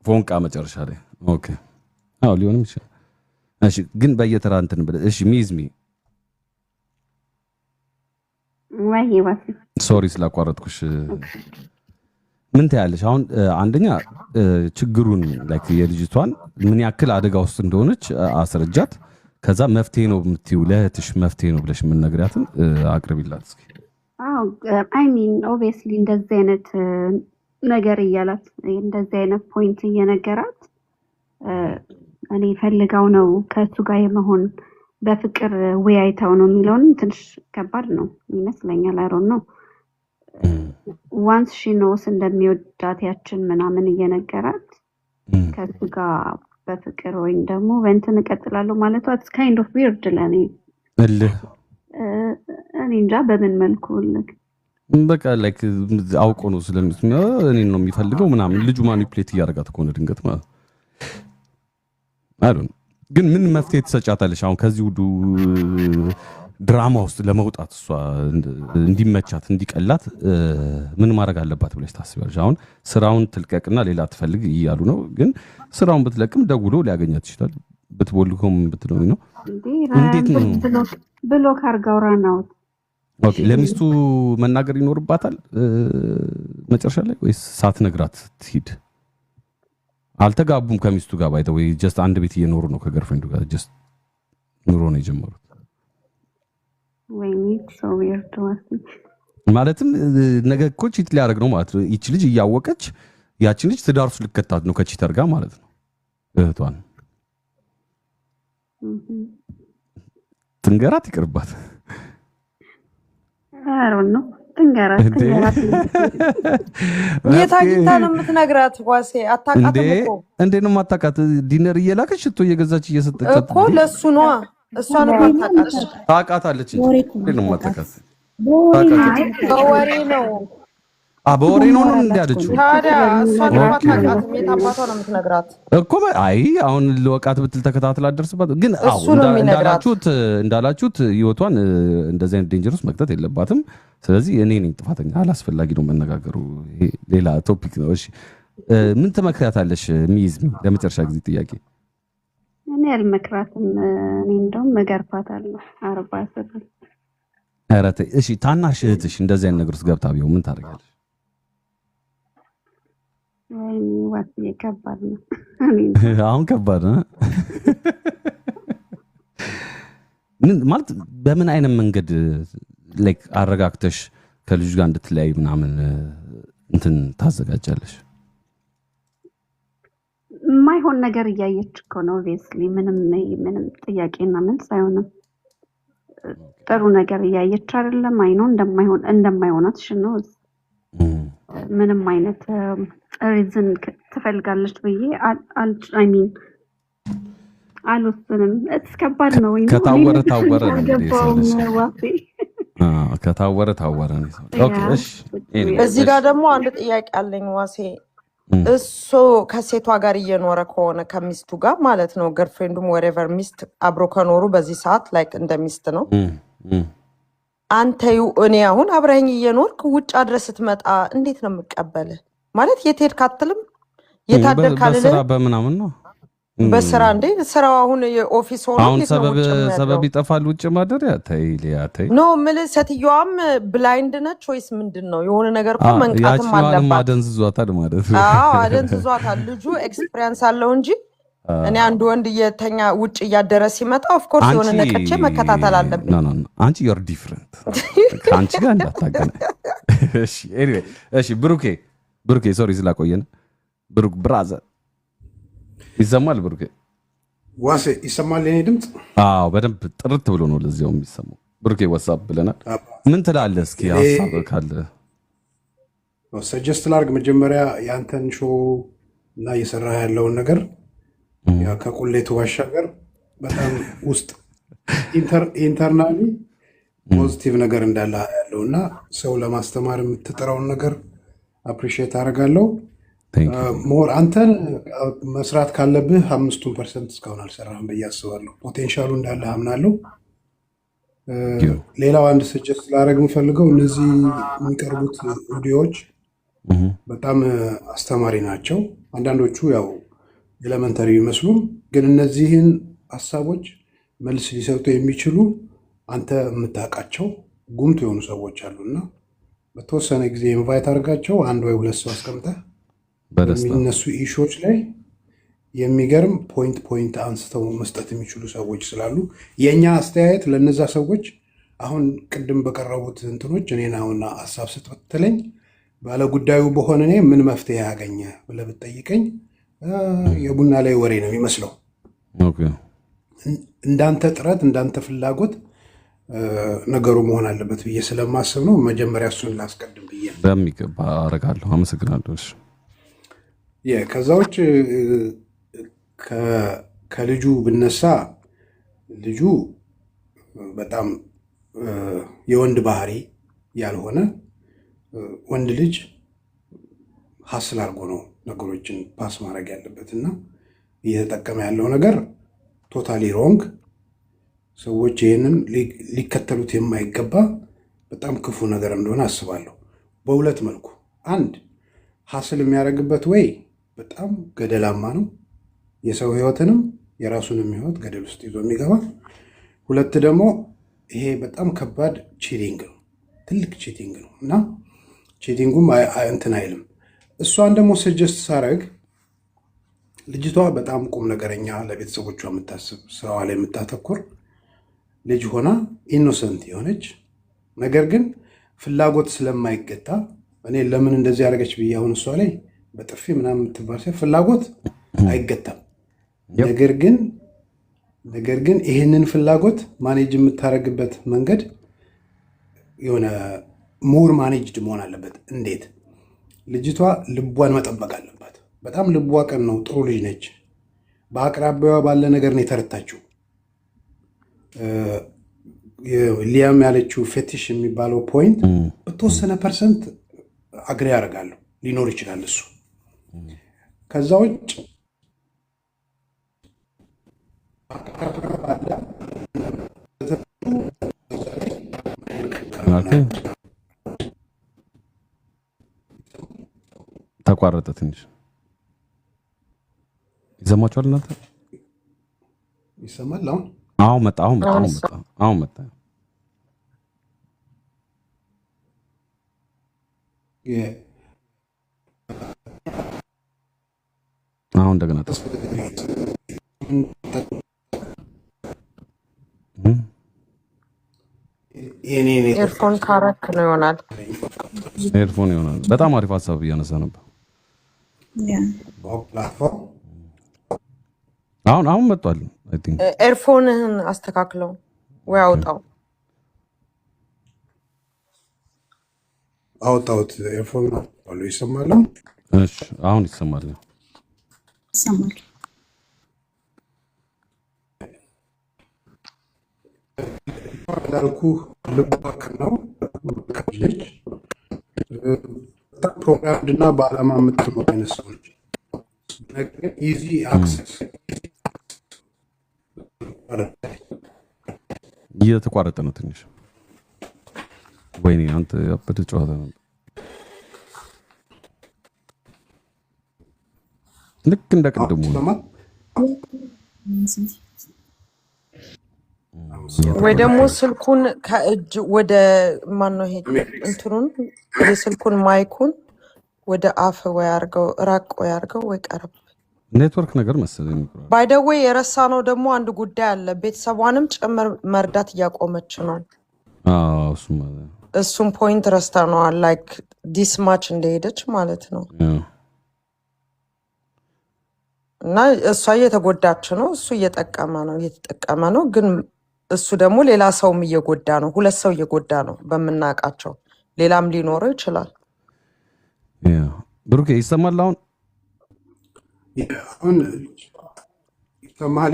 ፎንቃ መጨረሻ ላይ ኦኬ አዎ ሊሆንም ይችላል። እሺ ግን በየተራ እንትን ብለህ እሺ ሚዝሚ ወይ ዋስ ሶሪ ስላቋረጥኩሽ ምን ታያለሽ? አሁን አንደኛ ችግሩን ላይክ የልጅቷን ምን ያክል አደጋ ውስጥ እንደሆነች አስረጃት። ከዛ መፍትሄ ነው የምትይው ለእህትሽ መፍትሄ ነው ብለሽ የምንነግሪያትን አቅርቢላት እስኪ። አዎ አይ ሚን ኦብቪየስሊ እንደዚህ አይነት ነገር እያላት እንደዚህ አይነት ፖይንት እየነገራት እኔ ፈልጋው ነው ከእሱ ጋር የመሆን በፍቅር ወያይታው ነው የሚለውን ትንሽ ከባድ ነው ይመስለኛል። አይሮን ነው ዋንስ ሺ ኖስ እንደሚወዳት ያችን ምናምን እየነገራት ከሱ ጋር በፍቅር ወይም ደግሞ በእንትን እቀጥላለሁ ማለቷ ኢትስ ካይንድ ኦፍ ዊርድ ለኔ እልህ እኔ እንጃ በምን መልኩ በቃ ላይክ አውቆ ነው ስለሚስም እኔን ነው የሚፈልገው ምናምን ልጁ ማኒፕሌት እያደረጋት ከሆነ ድንገት ማለት አይደል? ግን ምን መፍትሄ ትሰጫታለሽ አሁን ከዚህ ሁሉ ድራማ ውስጥ ለመውጣት እሷ እንዲመቻት እንዲቀላት ምን ማድረግ አለባት ብለሽ ታስቢያለሽ? አሁን ስራውን ትልቀቅና ሌላ ትፈልግ እያሉ ነው። ግን ስራውን ብትለቅም ደውሎ ሊያገኛት ይችላል። ብትቦልኩም ብትለው ነው እንዴት ነው ብሎክ አድርጋው ነው? ኦኬ ለሚስቱ መናገር ይኖርባታል መጨረሻ ላይ ወይስ ሳትነግራት ትሂድ? አልተጋቡም ከሚስቱ ጋር ባይተው ወይ ጀስት አንድ ቤት እየኖሩ ነው ከገርፍሬንዱ ጋር ጀስት ኑሮ ነው የጀመሩት። ማለትም ነገ እኮ ቺት ሊያደርግ ነው ማለት ነው። ይቺ ልጅ እያወቀች ያቺን ልጅ ትዳር ውስጥ ልከታት ነው ከቺተር ጋር ማለት ነው። እህቷን ትንገራት ይቅርባት። አሮን ነው ትንገራት የታቂታ ነው የምትነግራት። ዋሴ አታውቃትም እኮ እንዴ ነው የማታውቃት? ዲነር እየላከች ሽቶ እየገዛች እየሰጠቻት እኮ ለሱ ነው እሷን ማታውቃት ታውቃታለች እንዴ ነው የማታውቃት? በወሬ ነው በወሬ ነው እንዲያለችው ታዲያ እሷን ማታውቃት የታባቷ ነው የምትነግራት እኮ። አይ አሁን ለወቃት ብትል ተከታትላ አደርስባት። ግን እንዳላችሁት ህይወቷን እንደዚህ አይነት ዴንጀር ውስጥ መክተት የለባትም። ስለዚህ እኔ ነኝ ጥፋተኛ። አላስፈላጊ ነው መነጋገሩ። ሌላ ቶፒክ ነው። እሺ ምን ትመክሪያታለሽ ሚዝሚ? ለመጨረሻ ጊዜ ጥያቄ። እኔ አልመክራትም። እኔ እንደውም መገርፋታለሁ 40 ሰዓት። ኧረ ተይ እሺ። ታናሽ እህትሽ እንደዚህ አይነት ነገር ውስጥ ገብታ ቢሆን ምን ታደርጊያለሽ? ዋስዬ ከባድ ነው። አሁን ከባድ ነው ማለት በምን አይነት መንገድ ላይክ አረጋግተሽ ከልጁ ጋር እንድትለያይ ምናምን እንትን ታዘጋጃለሽ? የማይሆን ነገር እያየች እኮ ነው። ኦብቪየስሊ ምንም ጥያቄና መልስ አይሆንም። ጥሩ ነገር እያየች አይደለም። አይኖ እንደማይሆናት ነው። ምንም አይነት ሪዝን ትፈልጋለች ብዬ ሚን አልወስንም። እስከባድ ነው። ከታወረ ታወረ ከታወረ ታወረ ነው። ኦኬ እሺ። እዚህ ጋር ደግሞ አንድ ጥያቄ አለኝ ዋሴ። እሱ ከሴቷ ጋር እየኖረ ከሆነ ከሚስቱ ጋር ማለት ነው ገርፍሬንዱም ወሬቨር ሚስት አብሮ ከኖሩ በዚህ ሰዓት ላይክ እንደ ሚስት ነው። አንተ እኔ አሁን አብረኸኝ እየኖርክ ውጭ አድረስ ስትመጣ እንዴት ነው የምቀበልህ? ማለት የት ሄድክ አትልም? የታደር ካልልህ በስራ በምናምን ነው በስራ እንዴ ስራው አሁን የኦፊስ ሆኖ አሁን ሰበብ ይጠፋል ውጭ ማደሪያ ተይ ሊያተይ ኖ ምልህ ሴትዮዋም ብላይንድ ነች ወይስ ምንድን ነው? የሆነ ነገር እኮ መንቃትም አለባት። አደንዝዟታል ማለት ነው። አዎ አደንዝዟታል። ልጁ ኤክስፒሪየንስ አለው እንጂ እኔ አንድ ወንድ እየተኛ ውጭ እያደረ ሲመጣ ኦፍ ኮርስ የሆነ ነቅቼ መከታተል አለብኝ። አንቺ ዩር ዲፍረንት ከአንቺ ጋር እንዳታገናኝ። እሺ ኤኒዌይ እሺ ብሩኬ ሶሪ ስላቆየን ብሩክ ብራዘር ይሰማል? ብሩኬ ዋሴ ይሰማል የኔ ድምፅ? አዎ በደንብ ጥርት ብሎ ነው ለዚያው የሚሰማው። ብሩኬ ዋትስአፕ ብለናል። ምን ትላለህ? እስኪ ሀሳብ ካለ ሰጀስት ላርግ። መጀመሪያ የአንተን ሾው እና እየሰራ ያለውን ነገር ከቁሌቱ ባሻገር በጣም ውስጥ ኢንተርናሊ ፖዚቲቭ ነገር እንዳለ ያለው እና ሰው ለማስተማር የምትጥረውን ነገር አፕሪሺየት አደርጋለሁ። ሞር አንተን መስራት ካለብህ 5% እስካሁን አልሰራህም ብዬ አስባለሁ። ፖቴንሻሉ እንዳለ አምናለሁ። ሌላው አንድ ሰጀስት ላደርግ የምፈልገው እነዚህ የሚቀርቡት ቪዲዮዎች በጣም አስተማሪ ናቸው። አንዳንዶቹ ያው ኤሌመንተሪ ይመስሉም፣ ግን እነዚህን ሀሳቦች መልስ ሊሰጡ የሚችሉ አንተ የምታውቃቸው ጉምቱ የሆኑ ሰዎች አሉና በተወሰነ ጊዜ ኢንቫይት አድርጋቸው። አንድ ወይ ሁለት ሰው አስቀምጠህ በሚነሱ ኢሾች ላይ የሚገርም ፖይንት አንስተው መስጠት የሚችሉ ሰዎች ስላሉ የእኛ አስተያየት ለነዛ ሰዎች አሁን ቅድም በቀረቡት እንትኖች እኔን አሁን ሀሳብ ስጥ ብትለኝ ባለጉዳዩ በሆነ እኔ ምን መፍትሄ ያገኘ ብለህ ብትጠይቀኝ የቡና ላይ ወሬ ነው የሚመስለው። እንዳንተ ጥረት እንዳንተ ፍላጎት ነገሩ መሆን አለበት ብዬ ስለማስብ ነው። መጀመሪያ እሱን ላስቀድም ብዬ ነው። በሚገባ አደርጋለሁ። አመሰግናለሁ። ከዛ ውጭ ከልጁ ብነሳ ልጁ በጣም የወንድ ባህሪ ያልሆነ ወንድ ልጅ ሀስል አድርጎ ነው ነገሮችን ፓስ ማድረግ ያለበት እና እየተጠቀመ ያለው ነገር ቶታሊ ሮንግ። ሰዎች ይህንን ሊከተሉት የማይገባ በጣም ክፉ ነገር እንደሆነ አስባለሁ። በሁለት መልኩ፣ አንድ ሀስል የሚያደርግበት ወይ በጣም ገደላማ ነው፣ የሰው ህይወትንም የራሱንም ህይወት ገደል ውስጥ ይዞ የሚገባ። ሁለት ደግሞ ይሄ በጣም ከባድ ቺቲንግ ነው፣ ትልቅ ቺቲንግ ነው እና ቺቲንጉም እንትን አይልም። እሷን ደግሞ ሰጀስት ሳረግ ልጅቷ በጣም ቁም ነገረኛ፣ ለቤተሰቦቿ የምታስብ፣ ስራዋ ላይ የምታተኩር ልጅ ሆና ኢኖሰንት የሆነች ነገር ግን ፍላጎት ስለማይገታ እኔ ለምን እንደዚህ ያደረገች ብዬ አሁን እሷ ላይ በጥፊ ምናምን የምትባል ፍላጎት አይገታም። ነገር ግን ይህንን ፍላጎት ማኔጅ የምታደርግበት መንገድ የሆነ ሞር ማኔጅድ መሆን አለበት። እንዴት? ልጅቷ ልቧን መጠበቅ አለባት። በጣም ልቧ ቀን ነው፣ ጥሩ ልጅ ነች። በአቅራቢያዋ ባለ ነገር ነው የተረታችው። ሊያም ያለችው ፌቲሽ የሚባለው ፖይንት በተወሰነ ፐርሰንት አግሬ ያደርጋለሁ፣ ሊኖር ይችላል እሱ። ከዛ ውጭ ተቋረጠ ትንሽ። ይሰማችኋል እናንተ? ይሰማል? አሁን መጣ። አሁን እንደገና ኤርፎን ካረክ ነው ይሆናል። ኤርፎን ይሆናል። በጣም አሪፍ ሀሳብ እያነሳ ነበር። አሁን መጥቷል። ኤርፎንህን አስተካክለው ወይ አውጣው። አውጣውት። ኤርፎን ይሰማል? እሺ አሁን ይሰማል። እንዳልኩህ ልባክ ነው ልጅ በጣም ፕሮግራምድ እና በዓላማ የምትኖር አይነት ሰው ነች። ኢዚ አክሰስ እየተቋረጠ ነው ትንሽ። ወይኔ አንተ ያበደ ጨዋታ ነው። ልክ እንደ ቅድሙ ወይ ደግሞ ስልኩን ከእጅ ወደ ማነው ሄድ እንትኑን የስልኩን ማይኩን ወደ አፍ ወይ አርገው ራቅ ወይ አርገው ወይ ቀረብ። ኔትወርክ ነገር መሰለኝ። ባይ ዘ ዌይ የረሳ ነው ደግሞ አንድ ጉዳይ አለ። ቤተሰቧንም ጭምር መርዳት እያቆመች ነው። እሱም ፖይንት ረስታ ነው ላይክ ዲስ ማች እንደሄደች ማለት ነው። እና እሷ እየተጎዳች ነው፣ እሱ እየተጠቀመ ነው። ግን እሱ ደግሞ ሌላ ሰውም እየጎዳ ነው። ሁለት ሰው እየጎዳ ነው በምናውቃቸው። ሌላም ሊኖረው ይችላል። ብሩኬ ይሰማል? አሁን ይሰማል?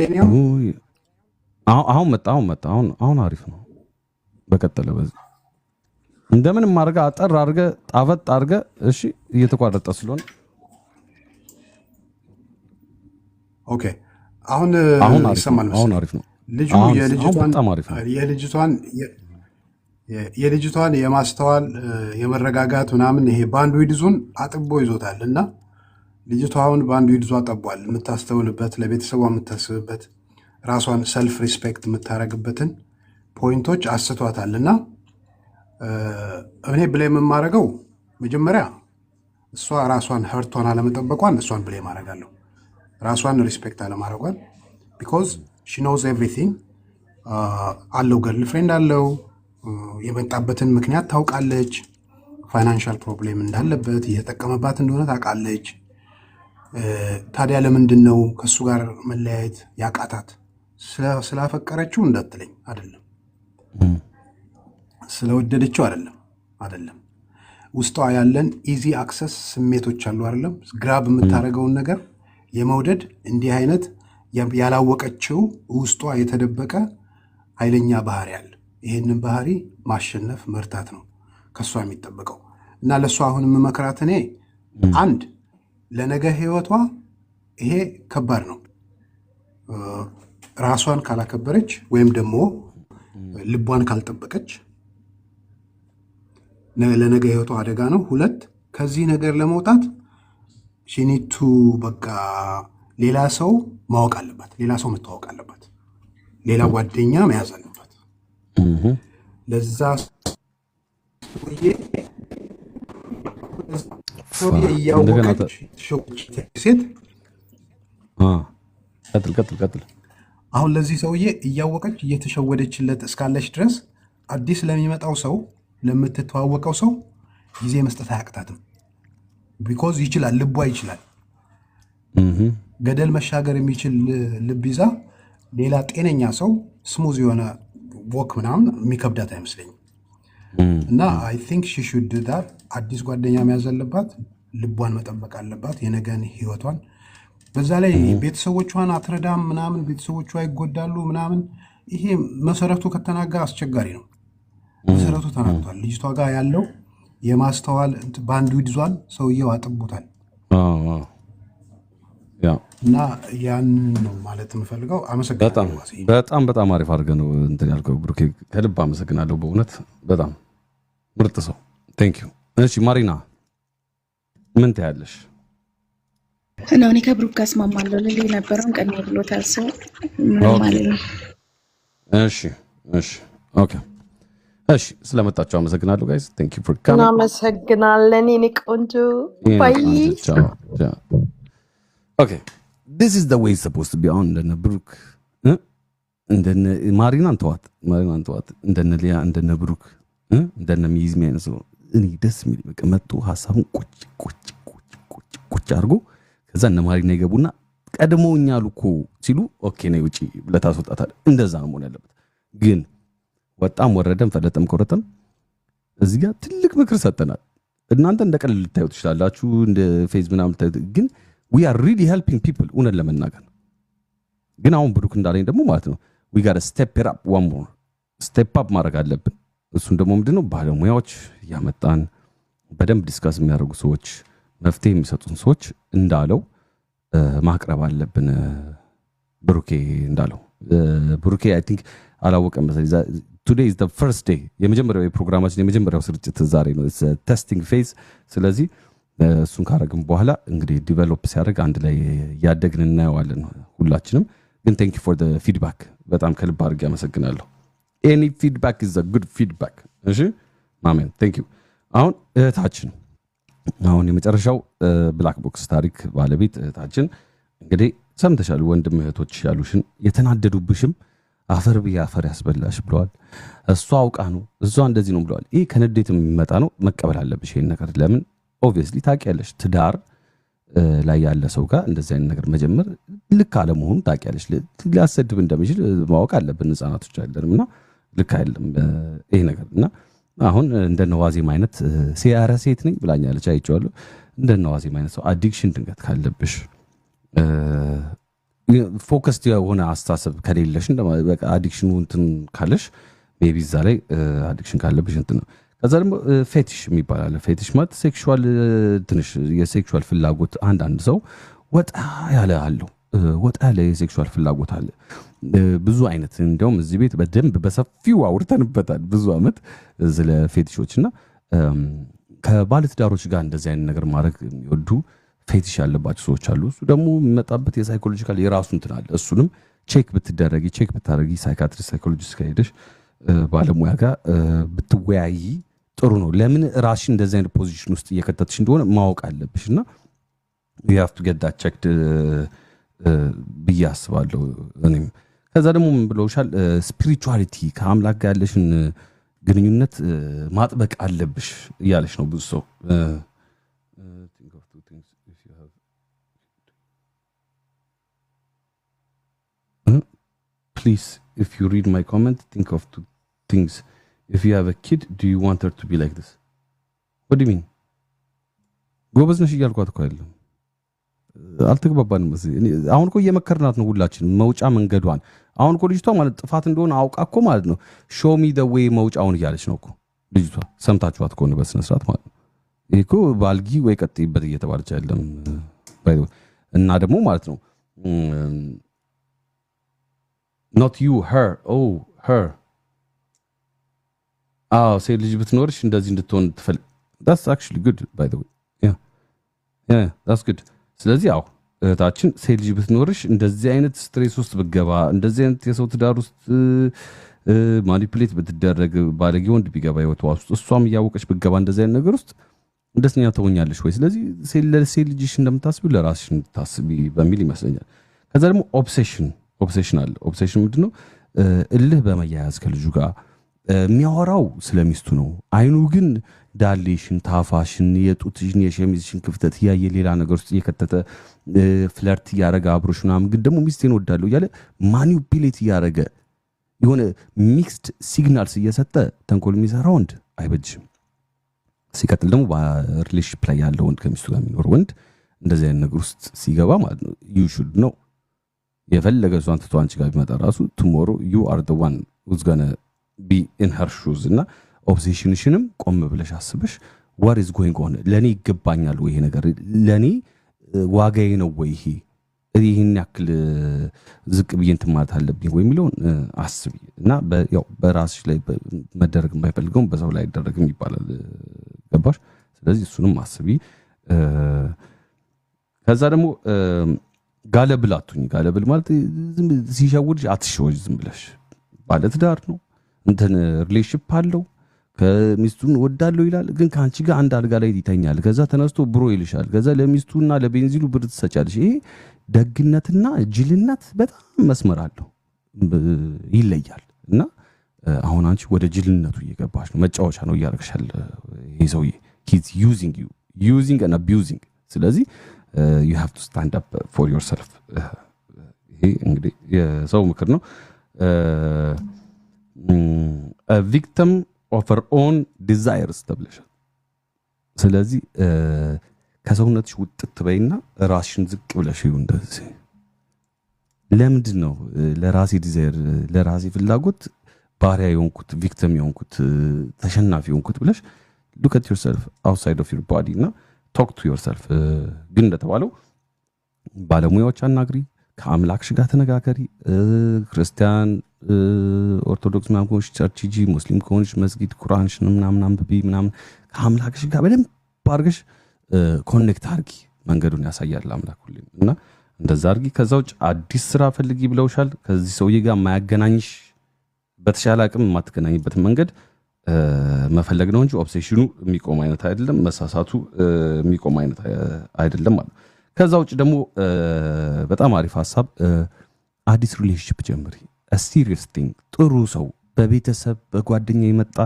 አሁን መጣ። አሁን አሪፍ ነው። በቀጠለ በዚህ እንደምንም አድርገህ አጠር አድርገህ ጣፈጥ አድርገህ እሺ። እየተቋረጠ ስለሆነ ኦኬ። አሁን ይሰማል? አሁን አሪፍ ነው። ልጁ የልጅቷን የማስተዋል የመረጋጋት ምናምን ይሄ ባንድዊድዙን አጥቦ ይዞታል እና ልጅቷ አሁን ባንድዊድዙ አጠቧል። የምታስተውልበት፣ ለቤተሰቧ የምታስብበት፣ ራሷን ሰልፍ ሪስፔክት የምታደርግበትን ፖይንቶች አስቷታል እና እኔ ብሌም የማደርገው መጀመሪያ እሷ ራሷን ሀርቷን አለመጠበቋን እሷን ብሌም አደርጋለሁ። ራሷን ሪስፔክት አለማድረጓን ቢኮዝ ሺ ኖውዝ ኤቭሪቲንግ አለው። ገርል ፍሬንድ አለው። የመጣበትን ምክንያት ታውቃለች። ፋይናንሻል ፕሮብሌም እንዳለበት እየተጠቀመባት እንደሆነ ታውቃለች። ታዲያ ለምንድን ነው ከእሱ ጋር መለያየት ያቃታት? ስላፈቀረችው እንዳትለኝ አይደለም፣ ስለወደደችው አይደለም። ውስጧ ያለን ኢዚ አክሰስ ስሜቶች አሉ አይደለም። ግራብ የምታደርገውን ነገር የመውደድ እንዲህ አይነት ያላወቀችው ውስጧ የተደበቀ ኃይለኛ ባህሪ አለ። ይህንን ባህሪ ማሸነፍ መርታት ነው ከእሷ የሚጠበቀው እና ለእሷ አሁን የምመክራት እኔ አንድ ለነገ ህይወቷ ይሄ ከባድ ነው። ራሷን ካላከበረች ወይም ደግሞ ልቧን ካልጠበቀች ለነገ ህይወቷ አደጋ ነው። ሁለት ከዚህ ነገር ለመውጣት ሺኒቱ በቃ ሌላ ሰው ማወቅ አለባት፣ ሌላ ሰው መታወቅ አለባት፣ ሌላ ጓደኛ መያዝ አለባት። ለዛ ሰውዬ እያወቀች ሴት ቀጥል። አሁን ለዚህ ሰውዬ እያወቀች እየተሸወደችለት እስካለች ድረስ አዲስ ለሚመጣው ሰው ለምትተዋወቀው ሰው ጊዜ መስጠት አያቅታትም። ቢኮዝ ይችላል፣ ልቧ ይችላል። ገደል መሻገር የሚችል ልብ ይዛ ሌላ ጤነኛ ሰው ስሙዝ የሆነ ወክ ምናምን የሚከብዳት አይመስለኝም። እና አይ ቲንክ ሺ ሹድ ዳት አዲስ ጓደኛ መያዝ አለባት፣ ልቧን መጠበቅ አለባት፣ የነገን ህይወቷን። በዛ ላይ ቤተሰቦቿን አትረዳም ምናምን፣ ቤተሰቦቿ ይጎዳሉ ምናምን። ይሄ መሰረቱ ከተናጋ አስቸጋሪ ነው። መሰረቱ ተናግቷል። ልጅቷ ጋር ያለው የማስተዋል ባንድዊድዟን ሰውየው አጥቦታል። እና ያንን ነው ማለት የምፈልገው። አመሰግናለሁ። በጣም አሪፍ አድርገህ ነው እንትን ያልከው ብሩኬ፣ ከልብ አመሰግናለሁ። በእውነት በጣም ምርጥ ሰው። ቴንክ ዩ። እሺ ማሪና ምን ትያለሽ? እኔ ከብሩክ ጋር እስማማለሁ። ልል የነበረውን ቀድሞ ብሎታል ሰው ማለት ነው። እሺ ኦኬ። እሺ ስለመጣችሁ አመሰግናለሁ ጋይስ። ቴንክ ዩ ፎር ካሚንግ። እናመሰግናለን የኔ ቆንጆ። ባይ ኦኬ this is the way it's supposed to be on እንደነ ብሩክ እንደነ ማሪናን ተዋት እንደነ ሊያ እንደነ ብሩክ እንደነ ሚዝሚ አይነት ሰው እኔ ደስ የሚል በቃ መጥቶ ሐሳቡን ቁጭ አድርጎ ከዛ እነ ማሪና ይገቡና ቀድሞኛል እኮ ሲሉ ኦኬ ነው ውጪ ብለህ ታስወጣታለህ። እንደዛ ነው መሆን ያለበት። ግን ወጣም ወረደም ፈለጠም ቆረጠም እዚህ ጋር ትልቅ ምክር ሰጠናል። እናንተ እንደ ቀልድ ልታዩት ትችላላችሁ፣ እንደ ፌዝ ምናምን ልታዩት፣ ግን we are really helping people እውነት ለመናገር። ግን አሁን ብሩክ እንዳለኝ ደግሞ ማለት ነው we got to step it up one more step up ማድረግ አለብን። እሱን ደግሞ ምንድነው ባለሙያዎች ያመጣን በደንብ ዲስካስ የሚያደርጉ ሰዎች፣ መፍትሄ የሚሰጡን ሰዎች እንዳለው ማቅረብ አለብን። ብሩኬ እንዳለው ብሩኬ I think አላወቀም መሰለኝ today is the first day የመጀመሪያው የፕሮግራማችን የመጀመሪያው ስርጭት ዛሬ ነው። it's a testing phase። ስለዚህ እሱን ካረግን በኋላ እንግዲህ ዲቨሎፕ ሲያደርግ አንድ ላይ ያደግን እናየዋለን ሁላችንም። ግን ቴንክ ዩ ፎር ዘ ፊድባክ በጣም ከልብ አድርጌ አመሰግናለሁ። ኤኒ ፊድባክ ኢዝ አ ጉድ ፊድባክ። እሺ ማሜን ቴንክ ዩ። አሁን እህታችን አሁን የመጨረሻው ብላክ ቦክስ ታሪክ ባለቤት እህታችን እንግዲህ ሰምተሻል። ወንድም እህቶች ያሉሽን የተናደዱብሽም አፈር ብዬ አፈር ያስበላሽ ብለዋል። እሷ አውቃ ነው እሷ እንደዚህ ነው ብለዋል። ይህ ከንዴት የሚመጣ ነው። መቀበል አለብሽ ይሄን ነገር። ለምን ኦብቪየስሊ ታውቂያለሽ፣ ትዳር ላይ ያለ ሰው ጋር እንደዚህ አይነት ነገር መጀመር ልክ አለመሆኑን ታውቂያለሽ። ሊያሰድብ እንደሚችል ማወቅ አለብን። ህፃናቶች አይደለም እና ልክ አይደለም ይሄ ነገር እና አሁን እንደነ ዋዜማ አይነት ሲያረ ሴት ነኝ ብላኛለች አይቼዋለሁ። እንደነ ዋዜማ አይነት ሰው አዲክሽን ድንገት ካለብሽ ፎከስድ የሆነ አስተሳሰብ ከሌለሽ በቃ አዲክሽኑ እንትን ካለሽ ሜቢ እዛ ላይ አዲክሽን ካለብሽ እንትን ነው። ከዛ ደግሞ ፌቲሽ የሚባል አለ። ፌቲሽ ማለት ሴክሹዋል ትንሽ የሴክሹዋል ፍላጎት አንዳንድ ሰው ወጣ ያለ አለው። ወጣ ያለ የሴክሹዋል ፍላጎት አለ ብዙ አይነት። እንዲያውም እዚህ ቤት በደንብ በሰፊው አውርተንበታል ብዙ ዓመት ስለ ፌቲሾች እና ከባለትዳሮች ጋር እንደዚህ አይነት ነገር ማድረግ የሚወዱ ፌቲሽ ያለባቸው ሰዎች አሉ። እሱ ደግሞ የሚመጣበት የሳይኮሎጂካል የራሱ እንትን አለ። እሱንም ቼክ ብታደረጊ ሳይካትሪስት ሳይኮሎጂስት ከሄደሽ ባለሙያ ጋር ብትወያይ ጥሩ ነው። ለምን ራስሽን እንደዚህ አይነት ፖዚሽን ውስጥ እየከተትሽ እንደሆነ ማወቅ አለብሽ እና you have to get that checked ብዬ አስባለሁ እኔም። ከዛ ደግሞ ምን ብለውሻል? ስፒሪቹዋሊቲ ከአምላክ ጋር ያለሽን ግንኙነት ማጥበቅ አለብሽ እያለሽ ነው ብዙ ሰው። Please, if you read my comment, think of two things. If you have a kid, do you want her to be like this? What do you mean? ጎበዝ ነሽ እያልኳት እኮ አይደለም። አልተግባባንም። አሁን እኮ እየመከርናት ነው ሁላችንም መውጫ መንገዷን። አሁን እኮ ልጅቷ ማለት ጥፋት እንደሆነ አውቃ እኮ ማለት ነው ሾው ሚ ዘ ዌይ መውጫውን እያለች ነው እኮ ልጅቷ። ሰምታችኋት ከሆነ በስነ ስርዓት ማለት ነው። ይሄ እኮ ባልጊ ወይ ቀጥይበት እየተባለች አይደለም እና ደግሞ ማለት ነው not you, her. Oh, her. ሴት ልጅ ብትኖርሽ እንደዚህ እንድትሆን ትፈልግ። that's actually good by the way. yeah that's good. ስለዚህ እህታችን ሴት ልጅ ብትኖርሽ እንደዚህ አይነት ስትሬስ ውስጥ ብትገባ፣ እንደዚህ አይነት የሰው ትዳር ውስጥ ማኒፑሌት ብትደረግ፣ ባለጌ ወንድ ቢገባ ህይወቷ ውስጥ እሷም እያወቀች ብትገባ እንደዚህ አይነት ነገር ውስጥ ደስተኛ ትሆኛለሽ ወይ? ስለዚህ ሴት ልጅሽ እንደምታስቢው ለራስሽ እንድታስቢ በሚል ይመስለኛል። ከዛ ደግሞ ኦብሴሽን አለ። ኦብሴሽን ምንድነው? እልህ በመያያዝ ከልጁ ጋር የሚያወራው ስለሚስቱ ነው። አይኑ ግን ዳሌሽን፣ ታፋሽን፣ የጡትሽን፣ የሸሚዝሽን ክፍተት እያየ ሌላ ነገር ውስጥ እየከተተ ፍለርት እያደረገ አብሮሽ ምናምን፣ ግን ደግሞ ሚስቴን ወዳለሁ እያለ ማኒፑሌት እያደረገ የሆነ ሚክስድ ሲግናልስ እየሰጠ ተንኮል የሚሰራ ወንድ አይበጅም። ሲቀጥል ደግሞ በሪሌሽንሺፕ ላይ ያለው ወንድ ከሚስቱ ጋር የሚኖር ወንድ እንደዚህ አይነት ነገር ውስጥ ሲገባ ማለት ነው ዩ ሹድ ነው የፈለገ እሷን ትቶ አንቺ ጋር ቢመጣ ራሱ ቱሞሮ ዩ አር ዘ ዋን ሁዝ ጎና ቢ ኢን ሄር ሹዝ። እና ኦብሴሽንሽንም ቆም ብለሽ አስበሽ ዋት ኢዝ ጎይንግ ኦን፣ ለኔ ይገባኛል ወይ ይሄ ነገር፣ ለኔ ዋጋዬ ነው ወይ ይሄ፣ ይህን ያክል ዝቅ ብዬ እንትን ማለት አለብኝ ወይ የሚለውን አስቢ። እና ያው በራስሽ ላይ መደረግ የማይፈልገውም በሰው ላይ አይደረግም ይባላል። ገባሽ? ስለዚህ እሱንም አስቢ። ከዛ ደግሞ ጋለብል አትሁኝ። ጋለብል ማለት ሲሸውድሽ አትሸወጅ። ዝም ብለሽ ባለትዳር ነው እንትን ሪሌሽንሺፕ አለው ከሚስቱን ወዳለው ይላል፣ ግን ከአንቺ ጋር አንድ አልጋ ላይ ይተኛል። ከዛ ተነስቶ ብሮ ይልሻል። ከዛ ለሚስቱና ለቤንዚሉ ብር ትሰጫለሽ። ይሄ ደግነትና ጅልነት በጣም መስመር አለው፣ ይለያል። እና አሁን አንቺ ወደ ጅልነቱ እየገባሽ ነው፣ መጫወቻ ነው እያደረግሻል። ይሄ ሰውዬ ሂዝ ዩዚንግ and abusing። ስለዚህ you have to stand up for yourself። ይሄ እንግዲህ የሰው ምክር ነው። a victim of her own desires ተብለሻል። ስለዚህ ከሰውነትሽ ውጥት በይና ራስሽን ዝቅ ብለሽ ይሁን። እንደዚህ ለምንድን ነው ለራሴ ዲዛይር ለራሴ ፍላጎት ባሪያ የሆንኩት ቪክቲም የሆንኩት ተሸናፊ የሆንኩት ብለሽ look at yourself outside of your body እና talk to yourself። ግን እንደተባለው ባለሙያዎች አናግሪ፣ ከአምላክሽ ጋር ተነጋገሪ። ክርስቲያን ኦርቶዶክስ ምናምን ከሆንሽ ቸርች ሂጂ፣ ሙስሊም ከሆንሽ መስጊድ ቁርአንሽን ምናምን አንብቢ ምናምን፣ ከአምላክሽ ጋር በደንብ አድርገሽ ኮኔክት አድርጊ። መንገዱን ያሳያል አምላክ ሁሌም እና እንደዛ አድርጊ። ከዛ ውጭ አዲስ ስራ ፈልጊ ብለውሻል። ከዚህ ሰውዬ ጋር የማያገናኝሽ በተሻለ አቅም የማትገናኝበትን መንገድ መፈለግ ነው እንጂ ኦብሴሽኑ የሚቆም አይነት አይደለም፣ መሳሳቱ የሚቆም አይነት አይደለም ማለት። ከዛ ውጭ ደግሞ በጣም አሪፍ ሀሳብ፣ አዲስ ሪሌሽንሺፕ ጀምሪ። ሲሪየስ ቲንግ፣ ጥሩ ሰው በቤተሰብ በጓደኛ የመጣ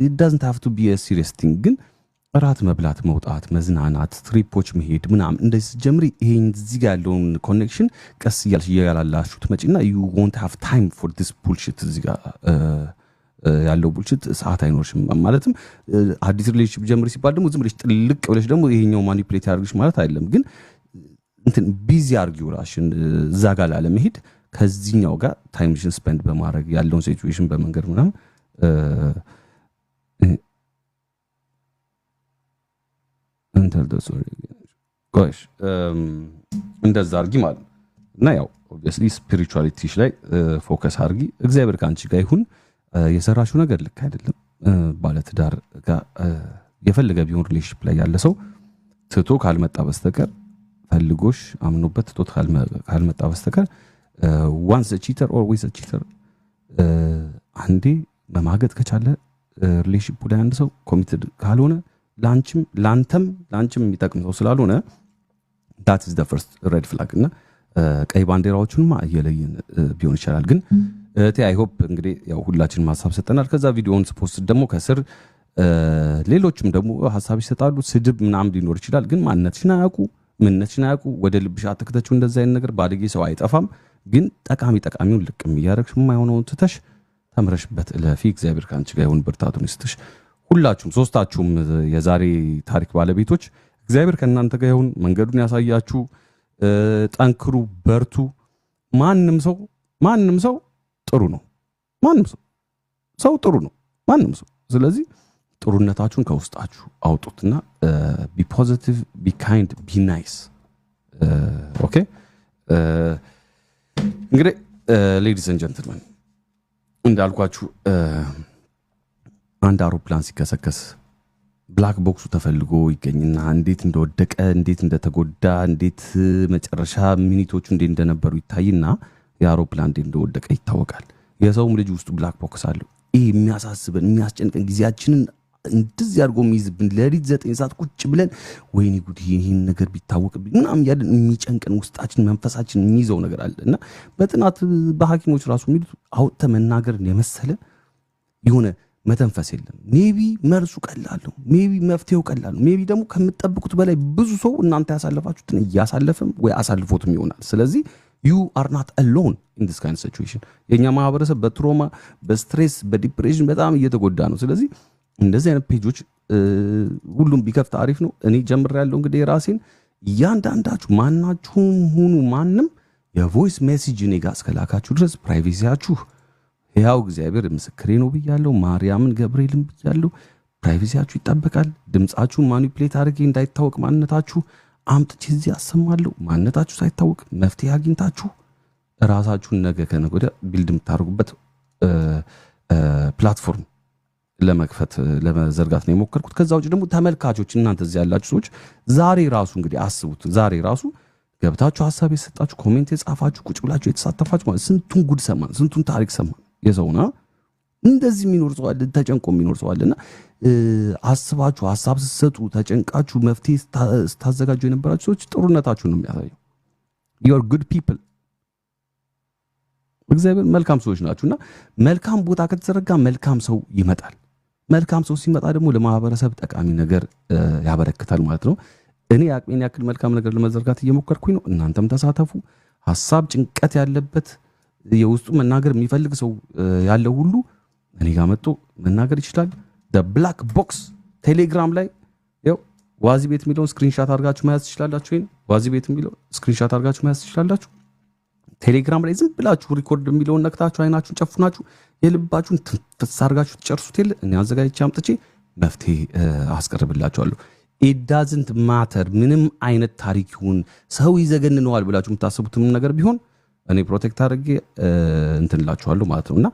it doesn't have to be a serious thing፣ ግን እራት መብላት፣ መውጣት፣ መዝናናት፣ ትሪፖች መሄድ ምናምን እንደዚህ ስትጀምሪ ይሄን እዚህ ጋር ያለውን ኮኔክሽን ቀስ እያልሽ እያላላችሁ ትመጪና you won't have time for this bullshit እዚህ ጋር ያለው ቡልሽት ሰዓት አይኖርሽም። ማለትም አዲስ ሪሌሽንሺፕ ጀምሪ ሲባል ደግሞ ዝም ብለሽ ጥልቅ ብለሽ ደግሞ ይሄኛው ማኒፑሌት ያደርግሽ ማለት አይደለም። ግን እንትን ቢዚ አርጊው ራሽን እዛ ጋር ላለመሄድ ከዚህኛው ጋር ታይምሽን ስፔንድ በማድረግ ያለውን ሲቹዌሽን በመንገድ ምናምን እንተል ሶሪ ጎሽ እንደዛ አርጊ ማለት እና ያው ኦብቪየስሊ ስፒሪቹዋሊቲሽ ላይ ፎከስ አርጊ። እግዚአብሔር ካንቺ ጋር ይሁን። የሰራሽው ነገር ልክ አይደለም። ባለትዳር ጋር የፈለገ ቢሆን ሪሌሽንሺፕ ላይ ያለ ሰው ትቶ ካልመጣ በስተቀር ፈልጎሽ አምኖበት ትቶ ካልመጣ በስተቀር ዋንስ ቺተር ኦልዌይስ ቺተር አንዴ መማገጥ ከቻለ ሪሌሽንሺፕ ላይ አንድ ሰው ኮሚትድ ካልሆነ ላንተም የሚጠቅም ሰው ስላልሆነ that is the first red flag እና ቀይ ባንዲራዎቹንማ እየለየን ቢሆን ይችላል። ግን አይ ሆፕ እንግዲህ ያው ሁላችንም ሐሳብ ሰጠናል። ከዛ ቪዲዮውን ፖስት ደግሞ ከስር ሌሎችም ደግሞ ሐሳብ ይሰጣሉ። ስድብ ምናምን ሊኖር ይችላል። ግን ማንነትሽን አያውቁ ወደ ልብሽ አትክተችው። እንደዛ አይነት ነገር ባለጌ ሰው አይጠፋም። ግን ጠቃሚውን ልቅም እያደረግሽ የማይሆነውን ትተሽ ተምረሽበት ለፊ እግዚአብሔር ካንቺ ጋር ይሁን፣ ብርታቱን ይስጥሽ። ሁላችሁም ሶስታችሁም የዛሬ ታሪክ ባለቤቶች እግዚአብሔር ከእናንተ ጋር ይሁን፣ መንገዱን ያሳያችሁ። ጠንክሩ፣ በርቱ። ማንም ሰው ጥሩ ነው። ማንም ሰው ጥሩ ነው። ማንም ሰው። ስለዚህ ጥሩነታችሁን ከውስጣችሁ አውጡትና ቢ ፖዚቲቭ፣ ቢ ካይንድ፣ ቢ ናይስ። ኦኬ እንግዲህ ሌዲስ ኤንድ ጀንትልመን እንዳልኳችሁ አንድ አውሮፕላን ሲከሰከስ ብላክ ቦክሱ ተፈልጎ ይገኝና እንዴት እንደወደቀ እንዴት እንደተጎዳ እንዴት መጨረሻ ሚኒቶቹ እንዴት እንደነበሩ ይታይና የአውሮፕላን እንዴት እንደወደቀ ይታወቃል። የሰውም ልጅ ውስጡ ብላክ ቦክስ አለው። ይሄ የሚያሳስበን የሚያስጨንቀን ጊዜያችንን እንደዚህ አድርጎ የሚይዝብን ለሊት 9 ሰዓት ቁጭ ብለን ወይኔ ጉድ ይሄን ነገር ቢታወቅብኝ ምናምን ያለን የሚጨንቀን ውስጣችን መንፈሳችን የሚይዘው ነገር አለና በጥናት በሐኪሞች ራሱ የሚሉት አውጥተ መናገርን የመሰለ የሆነ መተንፈስ የለም። ሜቢ መርሱ ቀላል ነው። ሜቢ መፍትሄው ቀላል ነው። ሜቢ ደግሞ ከምትጠብቁት በላይ ብዙ ሰው እናንተ ያሳለፋችሁትን እያሳለፈም ወይ አሳልፎትም ይሆናል። ስለዚህ you are not alone in this kind of situation። የኛ ማህበረሰብ በትሮማ በስትሬስ በዲፕሬሽን በጣም እየተጎዳ ነው። ስለዚህ እንደዚህ አይነት ፔጆች ሁሉም ቢከፍት አሪፍ ነው። እኔ ጀምሬያለሁ እንግዲህ የራሴን። እያንዳንዳችሁ ማናችሁም ሁኑ ማንም የቮይስ ሜሴጅ እኔ ጋር እስከላካችሁ ድረስ ፕራይቬሲያችሁ ያው እግዚአብሔር ምስክሬ ነው ብያለሁ። ማርያምን ገብርኤልን ብያለሁ። ፕራይቬሲያችሁ ይጠበቃል። ድምጻችሁን ማኒፕሌት አድርጌ እንዳይታወቅ ማንነታችሁ አምጥቼ እዚህ አሰማለሁ። ማንነታችሁ ሳይታወቅ መፍትሄ አግኝታችሁ ራሳችሁን ነገ ከነገ ወዲያ ቢልድ የምታደርጉበት ፕላትፎርም ለመክፈት ለመዘርጋት ነው የሞከርኩት። ከዛ ውጭ ደግሞ ተመልካቾች እናንተ እዚህ ያላችሁ ሰዎች ዛሬ ራሱ እንግዲህ አስቡት። ዛሬ ራሱ ገብታችሁ ሐሳብ የሰጣችሁ ኮሜንት የጻፋችሁ ቁጭ ብላችሁ የተሳተፋችሁ ማለት ስንቱን ጉድ ሰማን፣ ስንቱን ታሪክ ሰማን። የሰውና እንደዚህ የሚኖር ሰው አለ፣ ተጨንቆ የሚኖር ሰው አለና አስባችሁ ሐሳብ ስትሰጡ ተጨንቃችሁ መፍትሄ ስታዘጋጁ የነበራችሁ ሰዎች ጥሩነታችሁን ነው የሚያሳየው። you are good people። እግዚአብሔር መልካም ሰዎች ናችሁና መልካም ቦታ ከተዘረጋ መልካም ሰው ይመጣል። መልካም ሰው ሲመጣ ደግሞ ለማህበረሰብ ጠቃሚ ነገር ያበረክታል ማለት ነው። እኔ አቅሜን ያክል መልካም ነገር ለመዘርጋት እየሞከርኩኝ ነው። እናንተም ተሳተፉ። ሐሳብ ጭንቀት ያለበት የውስጡ መናገር የሚፈልግ ሰው ያለው ሁሉ እኔ ጋር መጥቶ መናገር ይችላል። the black box ቴሌግራም ላይ ያው ዋዚ ቤት የሚለውን ስክሪንሻት አድርጋችሁ መያዝ ትችላላችሁ። ይሄን ዋዚ ቤት የሚለውን ስክሪንሻት አድርጋችሁ መያዝ ትችላላችሁ። ቴሌግራም ላይ ዝም ብላችሁ ሪኮርድ የሚለውን ነክታችሁ አይናችሁን ጨፍናችሁ የልባችሁን ትንፍስ አድርጋችሁ ትጨርሱት የለ እኔ አዘጋጅቼ አምጥቼ መፍትሄ አስቀርብላችኋለሁ። it doesn't matter ምንም አይነት ታሪክ ይሁን ሰው ይዘገንነዋል ብላችሁ የምታስቡትም ነገር ቢሆን እኔ ፕሮቴክት አድርጌ እንትንላችኋለሁ ማለት ነውና